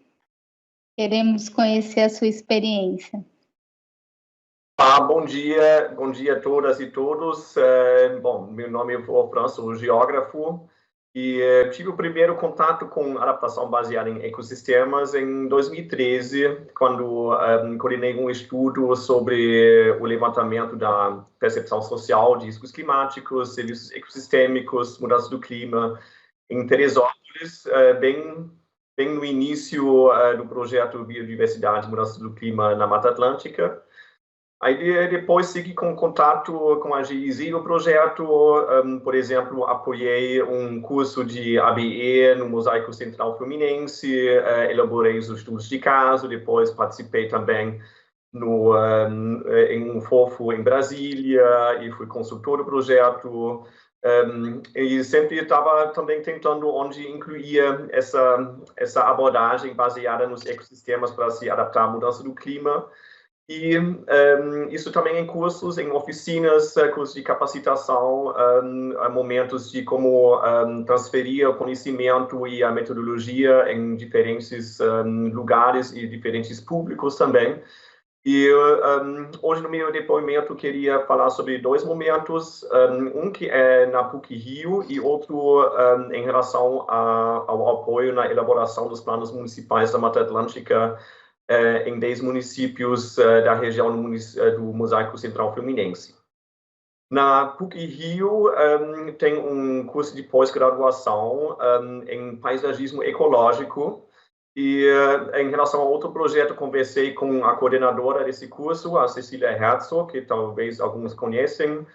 queremos conhecer a sua experiência. Bom dia a todas e todos. Bom, meu nome é Wolfram, sou geógrafo e tive o primeiro contato com adaptação baseada em ecossistemas em 2013, quando coordenei um estudo sobre o levantamento da percepção social de riscos climáticos, serviços ecossistêmicos, mudança do clima em Teresópolis, bem no início do projeto Biodiversidade e Mudança do Clima na Mata Atlântica. Aí depois segui com contato com a GIZ o projeto, por exemplo, apoiei um curso de ABE no Mosaico Central Fluminense, elaborei os estudos de caso, depois participei também em um FOFO em Brasília e fui consultor do projeto. E sempre estava também tentando onde incluía essa abordagem baseada nos ecossistemas para se adaptar à mudança do clima. E isso também em cursos, em oficinas, cursos de capacitação, momentos de como transferir o conhecimento e a metodologia em diferentes lugares e diferentes públicos também. E hoje no meu depoimento queria falar sobre dois momentos, um que é na PUC-Rio e outro em relação ao apoio na elaboração dos planos municipais da Mata Atlântica em 10 municípios da região do Mosaico Central Fluminense. Na PUC-Rio tem um curso de pós-graduação em paisagismo ecológico. E em relação a outro projeto, conversei com a coordenadora desse curso, a Cecília Herzog, que talvez alguns conhecem,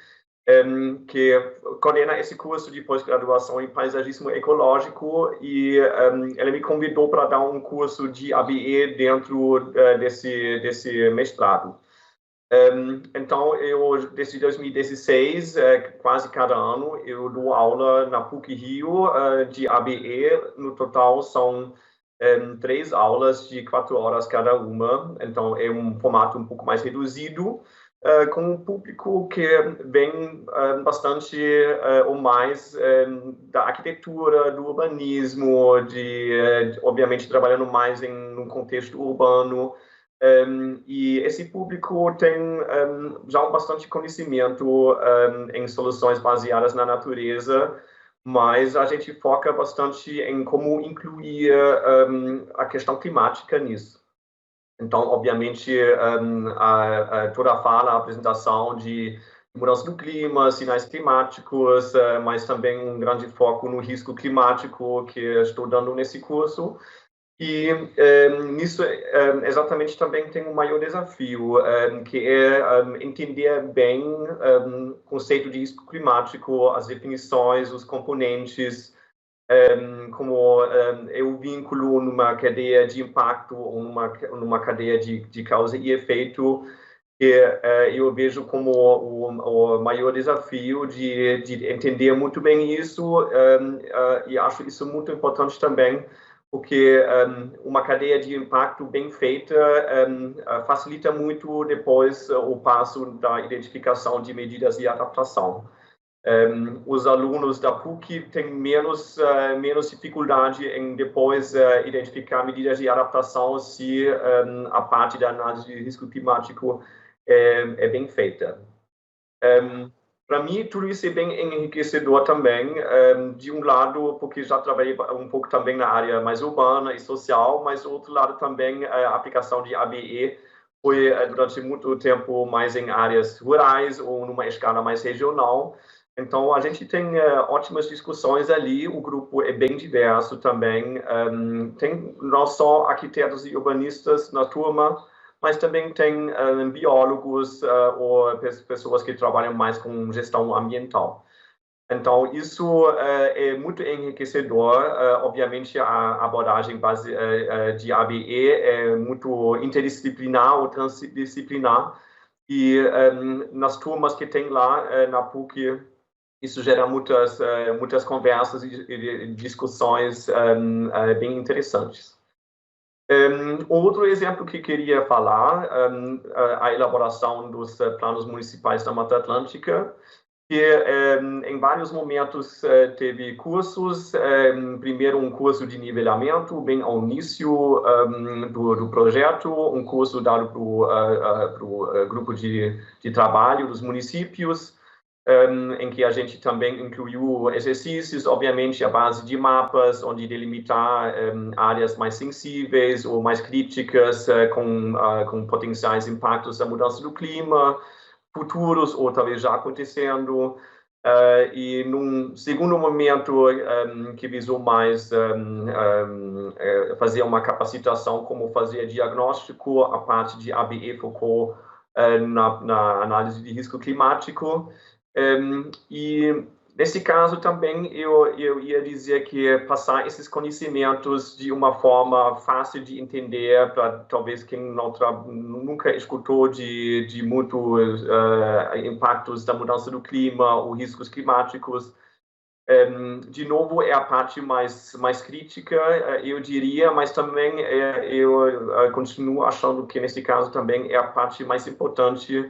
que coordena esse curso de pós-graduação em paisagismo ecológico, e ela me convidou para dar um curso de ABE dentro desse mestrado. Então, desde 2016, quase cada ano, eu dou aula na PUC-Rio de ABE. No total, são 3 aulas de 4 horas cada uma, então é um formato um pouco mais reduzido, com um público que vem bastante ou mais da arquitetura, do urbanismo, obviamente trabalhando mais num contexto urbano, e esse público tem já bastante conhecimento em soluções baseadas na natureza, mas a gente foca bastante em como incluir a questão climática nisso. Então, obviamente, toda a fala, a apresentação de mudança do clima, sinais climáticos, mas também um grande foco no risco climático que estou dando nesse curso. E nisso exatamente também tem um maior desafio, que é entender bem o conceito de risco climático, as definições, os componentes, como é o vínculo numa cadeia de impacto ou numa cadeia de causa e efeito, que eu vejo como o maior desafio de entender muito bem isso, e acho isso muito importante também, porque uma cadeia de impacto bem feita facilita muito depois o passo da identificação de medidas de adaptação. Os alunos da PUC têm menos dificuldade em depois identificar medidas de adaptação se a parte da análise de risco climático é bem feita. Para mim, tudo isso é bem enriquecedor também, de um lado, porque já trabalhei um pouco também na área mais urbana e social, mas do outro lado também a aplicação de ABE foi durante muito tempo mais em áreas rurais ou numa escala mais regional. Então, a gente tem ótimas discussões ali, o grupo é bem diverso também, tem não só arquitetos e urbanistas na turma, mas também tem biólogos ou pessoas que trabalham mais com gestão ambiental. Então, isso é muito enriquecedor. Obviamente, a abordagem de ABE é muito interdisciplinar ou transdisciplinar, e nas turmas que tem lá na PUC, isso gera muitas conversas e discussões bem interessantes. Outro exemplo que queria falar, a elaboração dos planos municipais da Mata Atlântica, que em vários momentos teve cursos, primeiro um curso de nivelamento, bem ao início do projeto, um curso dado para o grupo de trabalho dos municípios, em que a gente também incluiu exercícios, obviamente, à base de mapas, onde delimitar áreas mais sensíveis ou mais críticas, com potenciais impactos da mudança do clima, futuros ou talvez já acontecendo. E num segundo momento, que visou mais fazer uma capacitação, como fazer diagnóstico, a parte de ABE focou na análise de risco climático. E nesse caso também eu ia dizer que passar esses conhecimentos de uma forma fácil de entender para talvez quem nunca escutou de muitos impactos da mudança do clima ou riscos climáticos. De novo, é a parte mais crítica, eu diria, mas também eu continuo achando que nesse caso também é a parte mais importante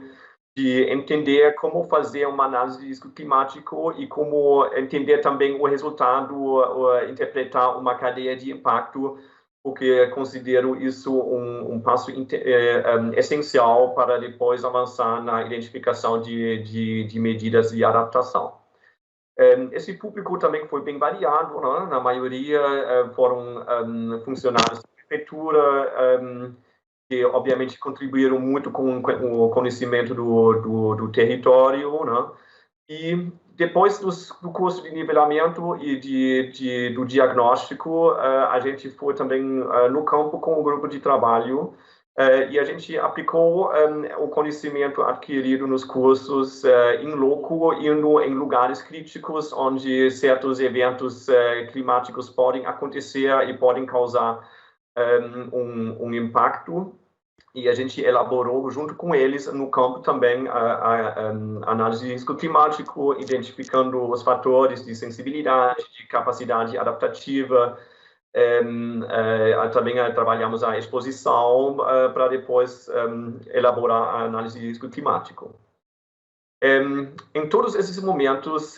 de entender como fazer uma análise de risco climático e como entender também o resultado, interpretar uma cadeia de impacto, porque considero isso um passo essencial para depois avançar na identificação de medidas de adaptação. Esse público também foi bem variado, né? Na maioria foram funcionários da prefeitura, que obviamente contribuíram muito com o conhecimento do território, né? E depois do curso de nivelamento e do diagnóstico, a gente foi também no campo com o grupo de trabalho e a gente aplicou o conhecimento adquirido nos cursos em loco, indo em lugares críticos onde certos eventos climáticos podem acontecer e podem causar um impacto. E a gente elaborou junto com eles no campo também a análise de risco climático, identificando os fatores de sensibilidade, de capacidade adaptativa. Também trabalhamos a exposição para depois elaborar a análise de risco climático. Em todos esses momentos,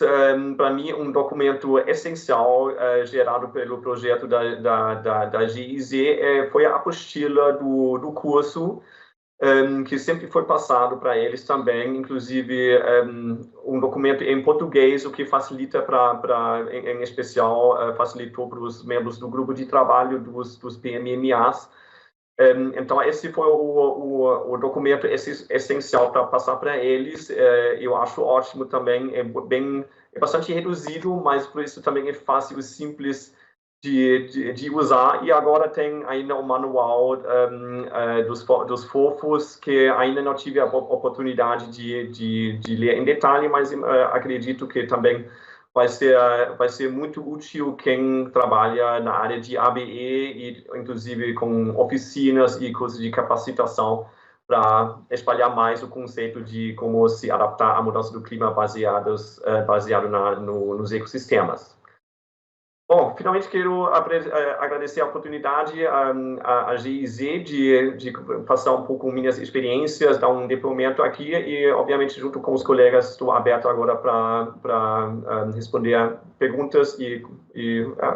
para mim, um documento essencial gerado pelo projeto da GIZ foi a apostila do curso, que sempre foi passado para eles também, inclusive um documento em português, o que facilita em especial, facilitou para os membros do grupo de trabalho dos PMMAs. Então, esse foi o documento essencial para passar para eles. Eu acho ótimo também, é bastante reduzido, mas por isso também é fácil e simples de usar. E agora tem ainda o manual dos fofos, que ainda não tive a oportunidade de ler em detalhe, mas acredito que também vai ser muito útil quem trabalha na área de ABE e inclusive com oficinas e cursos de capacitação para espalhar mais o conceito de como se adaptar à mudança do clima baseado nos ecossistemas. Bom, finalmente quero agradecer a oportunidade à GIZ de passar um pouco minhas experiências, dar um depoimento aqui e, obviamente, junto com os colegas, estou aberto agora para responder perguntas e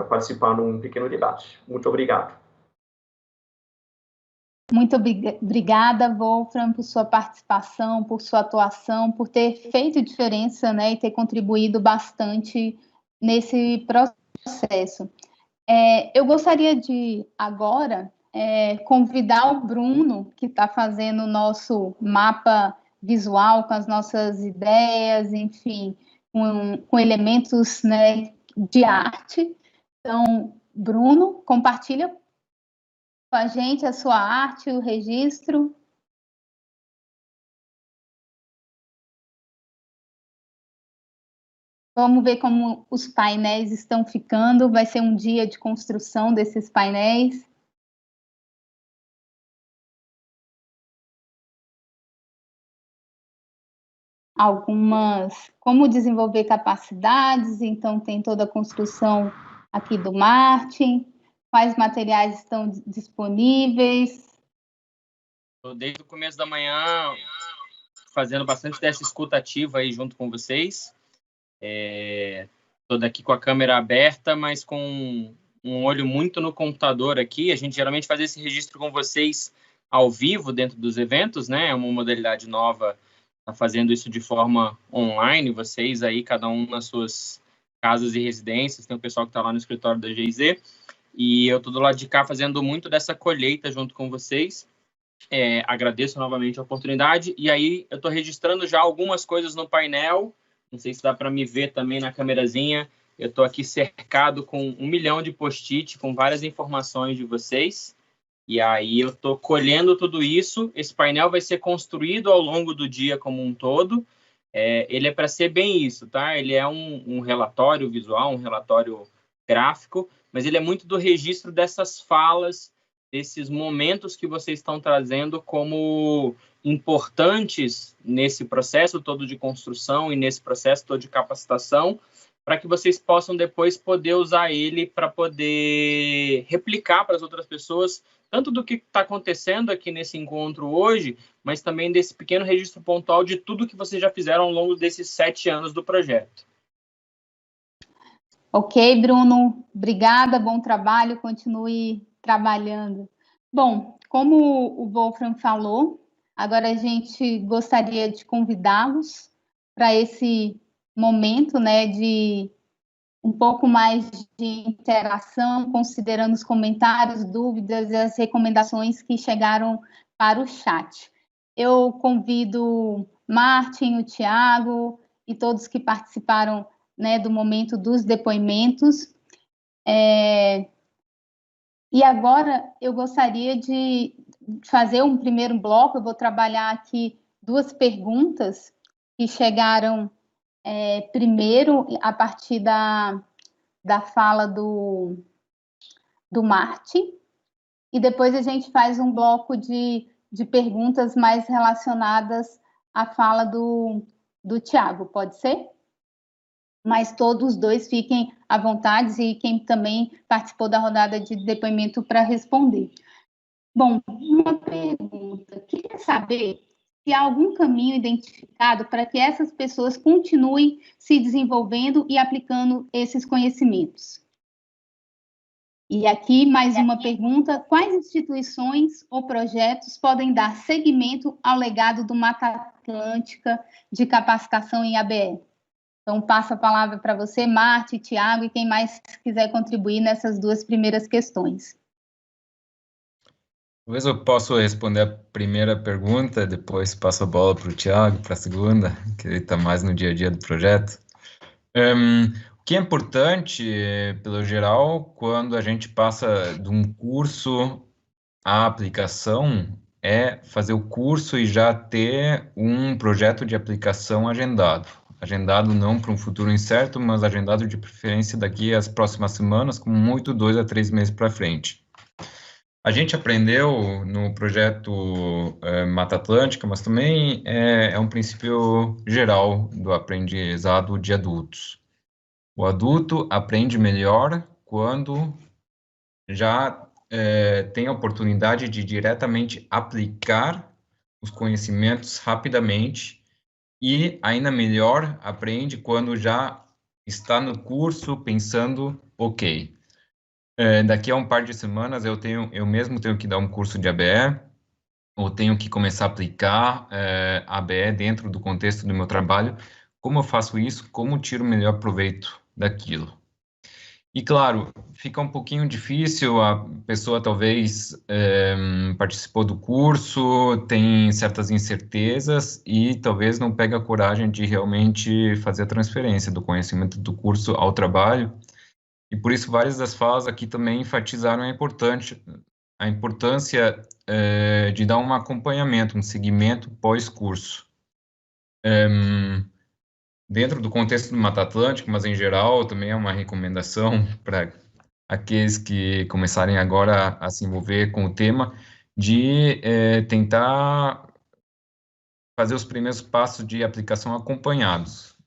participar num pequeno debate. Muito obrigado. Muito obrigada, Wolfram, por sua participação, por sua atuação, por ter feito diferença, né, e ter contribuído bastante nesse processo. Eu gostaria de, agora, convidar o Bruno, que está fazendo o nosso mapa visual com as nossas ideias, enfim, com elementos, né, de arte. Então, Bruno, compartilha com a gente a sua arte, o registro. Vamos ver como os painéis estão ficando. Vai ser um dia de construção desses painéis. Como desenvolver capacidades, então tem toda a construção aqui do Martin, quais materiais estão disponíveis. Estou desde o começo da manhã fazendo bastante dessa escuta ativa aí junto com vocês. Estou daqui com a câmera aberta, mas com um olho muito no computador aqui. A gente geralmente faz esse registro com vocês ao vivo dentro dos eventos, né? É uma modalidade nova, tá fazendo isso de forma online, vocês aí, cada um nas suas casas e residências. Tem o pessoal que está lá no escritório da GIZ. E eu estou do lado de cá fazendo muito dessa colheita junto com vocês. Agradeço novamente a oportunidade. E aí eu estou registrando já algumas coisas no painel. Não sei se dá para me ver também na câmerazinha. Eu estou aqui cercado com 1 milhão de post-it, com várias informações de vocês. E aí eu estou colhendo tudo isso. Esse painel vai ser construído ao longo do dia como um todo. Ele é para ser bem isso, tá? Ele é um relatório visual, um relatório gráfico, mas ele é muito do registro dessas falas, desses momentos que vocês estão trazendo como importantes nesse processo todo de construção e nesse processo todo de capacitação, para que vocês possam depois poder usar ele para poder replicar para as outras pessoas, tanto do que está acontecendo aqui nesse encontro hoje, mas também desse pequeno registro pontual de tudo que vocês já fizeram ao longo desses 7 anos do projeto. Ok, Bruno, obrigada, bom trabalho, continue trabalhando. Bom, como o Wolfram falou, agora a gente gostaria de convidá-los para esse momento, né, de um pouco mais de interação, considerando os comentários, dúvidas e as recomendações que chegaram para o chat. Eu convido Martin, o Thiago e todos que participaram, né, do momento dos depoimentos. E agora eu gostaria de fazer um primeiro bloco. Eu vou trabalhar aqui 2 perguntas que chegaram primeiro a partir da fala do Martin, e depois a gente faz um bloco de perguntas mais relacionadas à fala do Thiago, pode ser? Mas todos os 2 fiquem à vontade e quem também participou da rodada de depoimento para responder. Bom, uma pergunta. Queria saber se há algum caminho identificado para que essas pessoas continuem se desenvolvendo e aplicando esses conhecimentos. E aqui mais uma pergunta: quais instituições ou projetos podem dar seguimento ao legado do Mata Atlântica de capacitação em ABE? Então, passo a palavra para você, Marte, Thiago, e quem mais quiser contribuir nessas 2 primeiras questões. Talvez eu possa responder a primeira pergunta, depois passo a bola para o Thiago, para a segunda, que ele está mais no dia a dia do projeto. O que é importante, pelo geral, quando a gente passa de um curso à aplicação, é fazer o curso e já ter um projeto de aplicação agendado. Agendado não para um futuro incerto, mas agendado de preferência daqui às próximas semanas, com muito 2 a 3 meses para frente. A gente aprendeu no projeto Mata Atlântica, mas também é um princípio geral do aprendizado de adultos. O adulto aprende melhor quando já tem a oportunidade de diretamente aplicar os conhecimentos rapidamente, e ainda melhor aprende quando já está no curso pensando, ok, daqui a um par de semanas eu mesmo tenho que dar um curso de ABE, ou tenho que começar a aplicar ABE dentro do contexto do meu trabalho. Como eu faço isso? Como tiro o melhor proveito daquilo? E, claro, fica um pouquinho difícil, a pessoa talvez participou do curso, tem certas incertezas e talvez não pega a coragem de realmente fazer a transferência do conhecimento do curso ao trabalho. E por isso várias das falas aqui também enfatizaram a importância de dar um acompanhamento, um seguimento pós-curso. Dentro do contexto do Mata Atlântica, mas em geral também é uma recomendação para aqueles que começarem agora a se envolver com o tema, de tentar fazer os primeiros passos de aplicação acompanhados.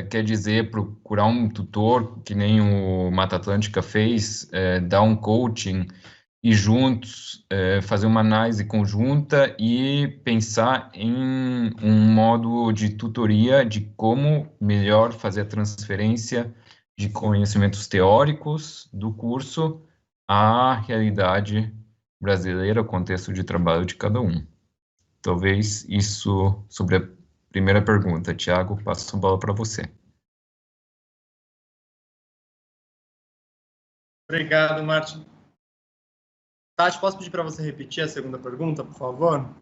Quer dizer, procurar um tutor, que nem o Mata Atlântica fez, dar um coaching e juntos fazer uma análise conjunta e pensar em um modo de tutoria de como melhor fazer a transferência de conhecimentos teóricos do curso à realidade brasileira, o contexto de trabalho de cada um. Talvez isso sobre a primeira pergunta. Thiago, passo a bola para você. Obrigado, Martin. Tati, posso pedir para você repetir a segunda pergunta, por favor?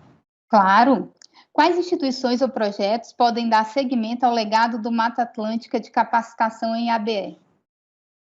Claro. Quais instituições ou projetos podem dar seguimento ao legado do Mata Atlântica de capacitação em ABE?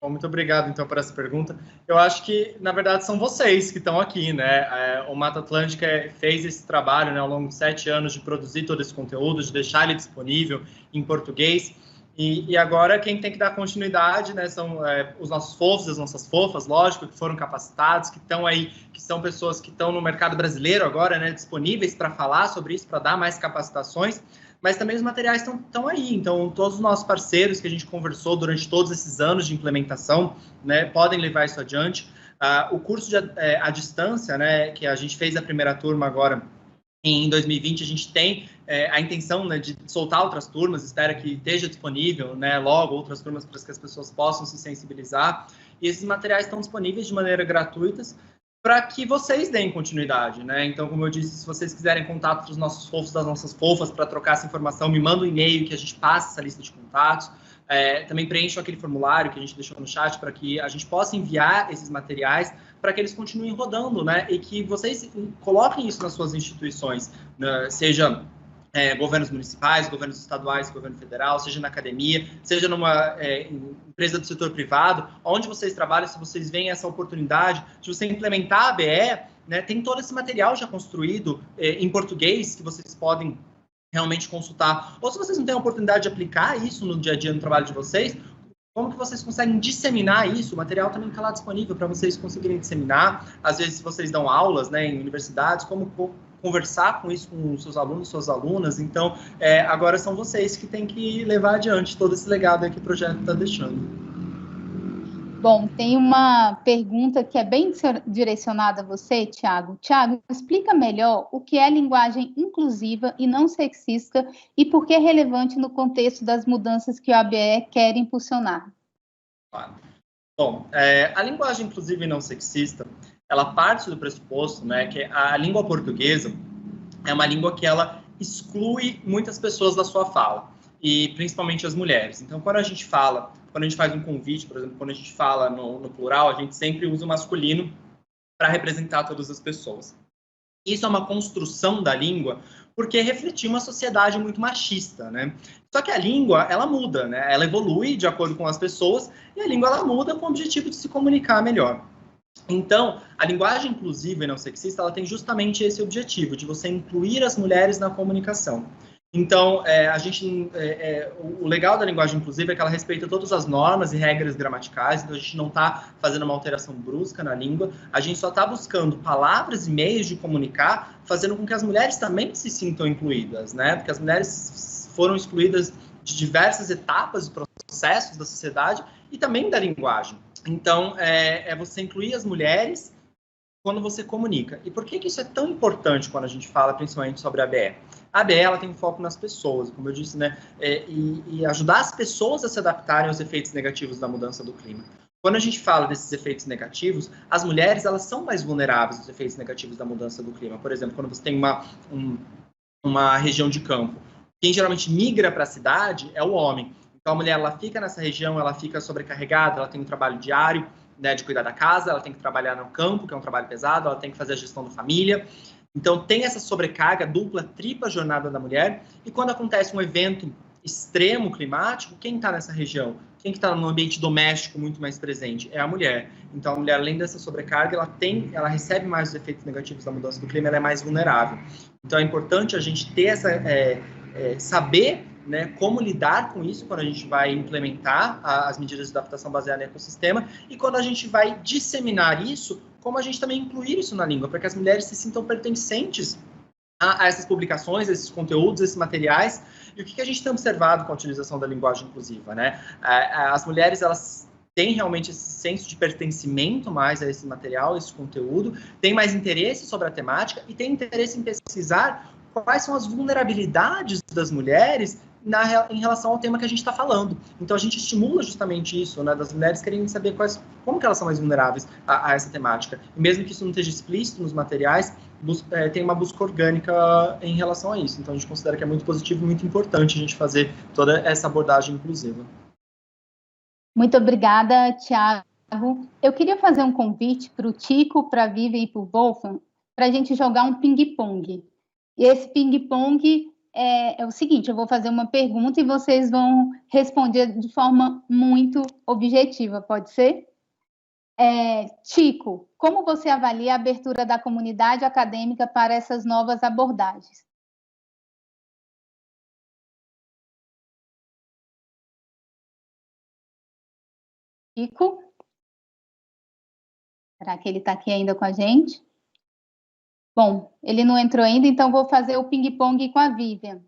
Bom, muito obrigado, então, por essa pergunta. Eu acho que, na verdade, são vocês que estão aqui, né? O Mata Atlântica fez esse trabalho, né, ao longo de 7 anos de produzir todo esse conteúdo, de deixar ele disponível em português. E agora quem tem que dar continuidade, né, são os nossos fofos, as nossas fofas, lógico, que foram capacitados, que estão aí, que são pessoas que estão no mercado brasileiro agora, né, disponíveis para falar sobre isso, para dar mais capacitações, mas também os materiais estão aí. Então, todos os nossos parceiros que a gente conversou durante todos esses anos de implementação, né, podem levar isso adiante. O curso à distância, né, que a gente fez a primeira turma agora, em 2020, a gente tem a intenção, né, de soltar outras turmas, espera que esteja disponível, né, logo outras turmas para que as pessoas possam se sensibilizar. E esses materiais estão disponíveis de maneira gratuita para que vocês deem continuidade, né? Então, como eu disse, se vocês quiserem contato dos nossos fofos, das nossas fofas, para trocar essa informação, me manda um e-mail que a gente passe essa lista de contatos. Também preencham aquele formulário que a gente deixou no chat para que a gente possa enviar esses materiais para que eles continuem rodando, né? E que vocês coloquem isso nas suas instituições, né? Seja governos municipais, governos estaduais, governo federal, seja na academia, seja numa empresa do setor privado, onde vocês trabalham, se vocês veem essa oportunidade de você implementar a ABE, né? Tem todo esse material já construído em português que vocês podem realmente consultar. Ou se vocês não têm a oportunidade de aplicar isso no dia a dia no trabalho de vocês, como que vocês conseguem disseminar isso? O material também está lá disponível para vocês conseguirem disseminar. Às vezes, vocês dão aulas, né, em universidades, como conversar com isso com seus alunos, suas alunas. Então, agora são vocês que têm que levar adiante todo esse legado aí que o projeto está deixando. Bom, tem uma pergunta que é bem direcionada a você, Tiago. Tiago, explica melhor o que é linguagem inclusiva e não sexista e por que é relevante no contexto das mudanças que o ABE quer impulsionar. Claro. Bom, a linguagem inclusiva e não sexista, ela parte do pressuposto, né, que a língua portuguesa é uma língua que ela exclui muitas pessoas da sua fala, e principalmente as mulheres. Então, quando a gente faz um convite, por exemplo, quando a gente fala no plural, a gente sempre usa o masculino para representar todas as pessoas. Isso é uma construção da língua, porque refletiu uma sociedade muito machista, né? Só que a língua, ela muda, né? Ela evolui de acordo com as pessoas, e a língua, ela muda com o objetivo de se comunicar melhor. Então, a linguagem inclusiva e não sexista, ela tem justamente esse objetivo, de você incluir as mulheres na comunicação. Então, o legal da linguagem inclusiva é que ela respeita todas as normas e regras gramaticais, então a gente não está fazendo uma alteração brusca na língua, a gente só está buscando palavras e meios de comunicar, fazendo com que as mulheres também se sintam incluídas, né? Porque as mulheres foram excluídas de diversas etapas e processos da sociedade e também da linguagem. Então, você incluir as mulheres quando você comunica. E por que isso é tão importante quando a gente fala principalmente sobre a ABE? A ABE, ela tem um foco nas pessoas, como eu disse, né? E ajudar as pessoas a se adaptarem aos efeitos negativos da mudança do clima. Quando a gente fala desses efeitos negativos, as mulheres, elas são mais vulneráveis aos efeitos negativos da mudança do clima. Por exemplo, quando você tem uma região de campo, quem geralmente migra para a cidade é o homem. Então, a mulher, ela fica nessa região, ela fica sobrecarregada, ela tem um trabalho diário, né, de cuidar da casa, ela tem que trabalhar no campo, que é um trabalho pesado, ela tem que fazer a gestão da família. Então, tem essa sobrecarga, dupla, tripla jornada da mulher. E quando acontece um evento extremo climático, quem está nessa região? Quem que está no ambiente doméstico muito mais presente? É a mulher. Então, a mulher, além dessa sobrecarga, ela recebe mais os efeitos negativos da mudança do clima, ela é mais vulnerável. Então, é importante a gente ter saber, né, como lidar com isso quando a gente vai implementar as medidas de adaptação baseadas em ecossistema e quando a gente vai disseminar isso, como a gente também incluir isso na língua, para que as mulheres se sintam pertencentes a essas publicações, a esses conteúdos, a esses materiais. E o que a gente tem observado com a utilização da linguagem inclusiva, né? As mulheres, elas têm realmente esse senso de pertencimento mais a esse material, a esse conteúdo, têm mais interesse sobre a temática e têm interesse em pesquisar quais são as vulnerabilidades das mulheres em relação ao tema que a gente está falando. Então, a gente estimula justamente isso, né, das mulheres querendo saber como que elas são mais vulneráveis a essa temática. E mesmo que isso não esteja explícito nos materiais, tem uma busca orgânica em relação a isso. Então, a gente considera que é muito positivo e muito importante a gente fazer toda essa abordagem inclusiva. Muito obrigada, Tiago. Eu queria fazer um convite para o Tico, para a Vivian e para o Wolfgang, para a gente jogar um ping-pong. E esse ping-pong é o seguinte, eu vou fazer uma pergunta e vocês vão responder de forma muito objetiva, pode ser? Chico, como você avalia a abertura da comunidade acadêmica para essas novas abordagens? Chico? Será que ele está aqui ainda com a gente? Bom, ele não entrou ainda, então vou fazer o ping-pong com a Vivian.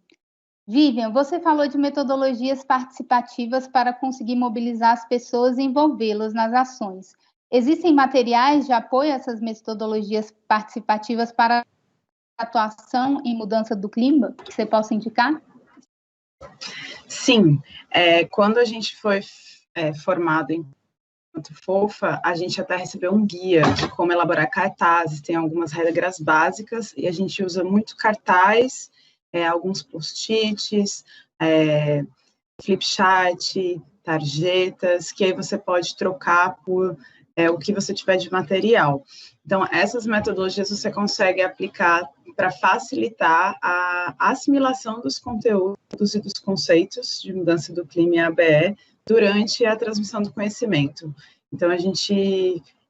Vivian, você falou de metodologias participativas para conseguir mobilizar as pessoas e envolvê-las nas ações. Existem materiais de apoio a essas metodologias participativas para atuação em mudança do clima que você possa indicar? Sim, quando a gente foi formado em FOFA, a gente até recebeu um guia de como elaborar cartazes, tem algumas regras básicas, e a gente usa muito cartaz, alguns post-its, flipchart, tarjetas, que aí você pode trocar por o que você tiver de material. Então, essas metodologias você consegue aplicar para facilitar a assimilação dos conteúdos e dos conceitos de mudança do clima e ABE durante a transmissão do conhecimento. Então,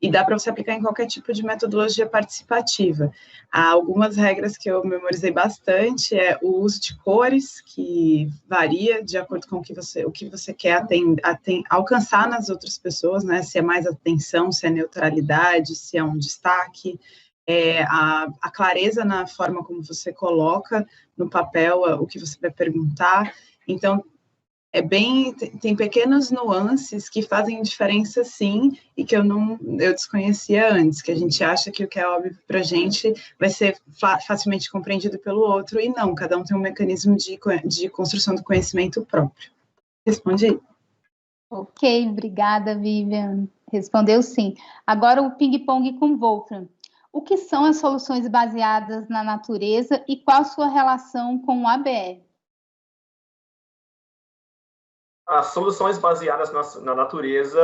e dá para você aplicar em qualquer tipo de metodologia participativa. Há algumas regras que eu memorizei bastante, o uso de cores, que varia de acordo com o que você quer alcançar nas outras pessoas, né? Se é mais atenção, se é neutralidade, se é um destaque, a clareza na forma como você coloca no papel o que você vai perguntar. Então, tem pequenas nuances que fazem diferença, sim, e que eu desconhecia antes, que a gente acha que o que é óbvio para a gente vai ser facilmente compreendido pelo outro, e não, cada um tem um mecanismo de construção do conhecimento próprio. Respondi? Ok, obrigada, Vivian. Respondeu sim. Agora o ping-pong com Wolfram. O que são as soluções baseadas na natureza e qual a sua relação com o ABE? As soluções baseadas na natureza,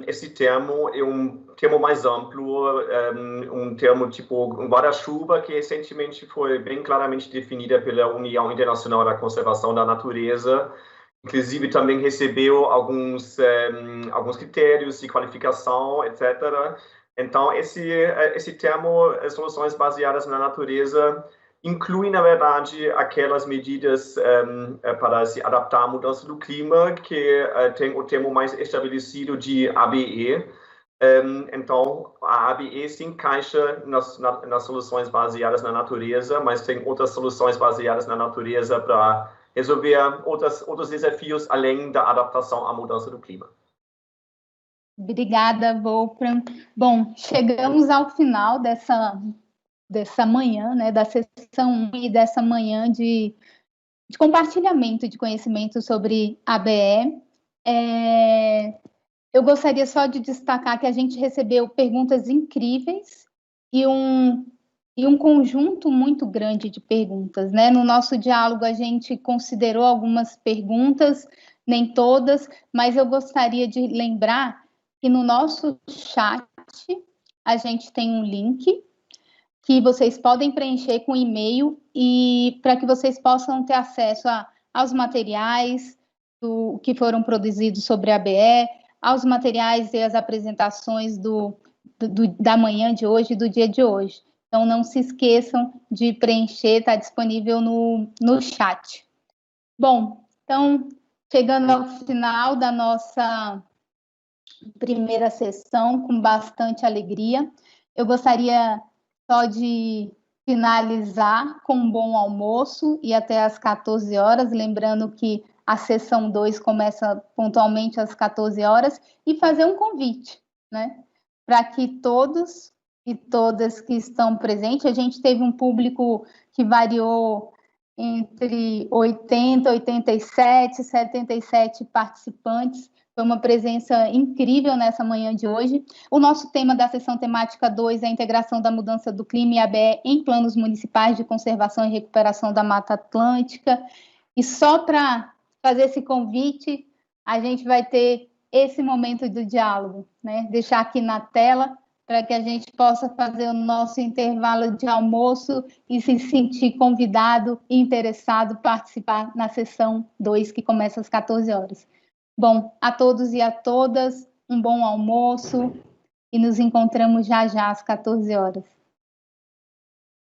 esse termo é um termo mais amplo, um termo tipo um guarda-chuva que recentemente foi bem claramente definida pela União Internacional da Conservação da Natureza, inclusive também recebeu alguns critérios de qualificação, etc. Então, esse termo, soluções baseadas na natureza, inclui, na verdade, aquelas medidas para se adaptar à mudança do clima, que tem o termo mais estabelecido de ABE. Então, a ABE se encaixa nas soluções baseadas na natureza, mas tem outras soluções baseadas na natureza para resolver outros desafios além da adaptação à mudança do clima. Obrigada, Wolfram. Bom, chegamos ao final dessa manhã, né, da sessão 1 e dessa manhã de compartilhamento de conhecimento sobre ABE. Eu gostaria só de destacar que a gente recebeu perguntas incríveis e um conjunto muito grande de perguntas, né? No nosso diálogo, a gente considerou algumas perguntas, nem todas, mas eu gostaria de lembrar que no nosso chat a gente tem um link que vocês podem preencher com e-mail e para que vocês possam ter acesso aos materiais que foram produzidos sobre a ABE, aos materiais e as apresentações da manhã de hoje e do dia de hoje. Então, não se esqueçam de preencher, está disponível no chat. Bom, então, chegando ao final da nossa primeira sessão, com bastante alegria, eu gostaria só de finalizar com um bom almoço e até às 14 horas, lembrando que a sessão 2 começa pontualmente às 14 horas, e fazer um convite, né, para que todos e todas que estão presentes, a gente teve um público que variou entre 80, 87, 77 participantes, foi uma presença incrível nessa manhã de hoje. O nosso tema da sessão temática 2 é a integração da mudança do clima e ABE em planos municipais de conservação e recuperação da Mata Atlântica. E só para fazer esse convite, a gente vai ter esse momento do diálogo, né? Deixar aqui na tela para que a gente possa fazer o nosso intervalo de almoço e se sentir convidado e interessado em participar na sessão 2, que começa às 14 horas. Bom, a todos e a todas, um bom almoço e nos encontramos já às 14 horas.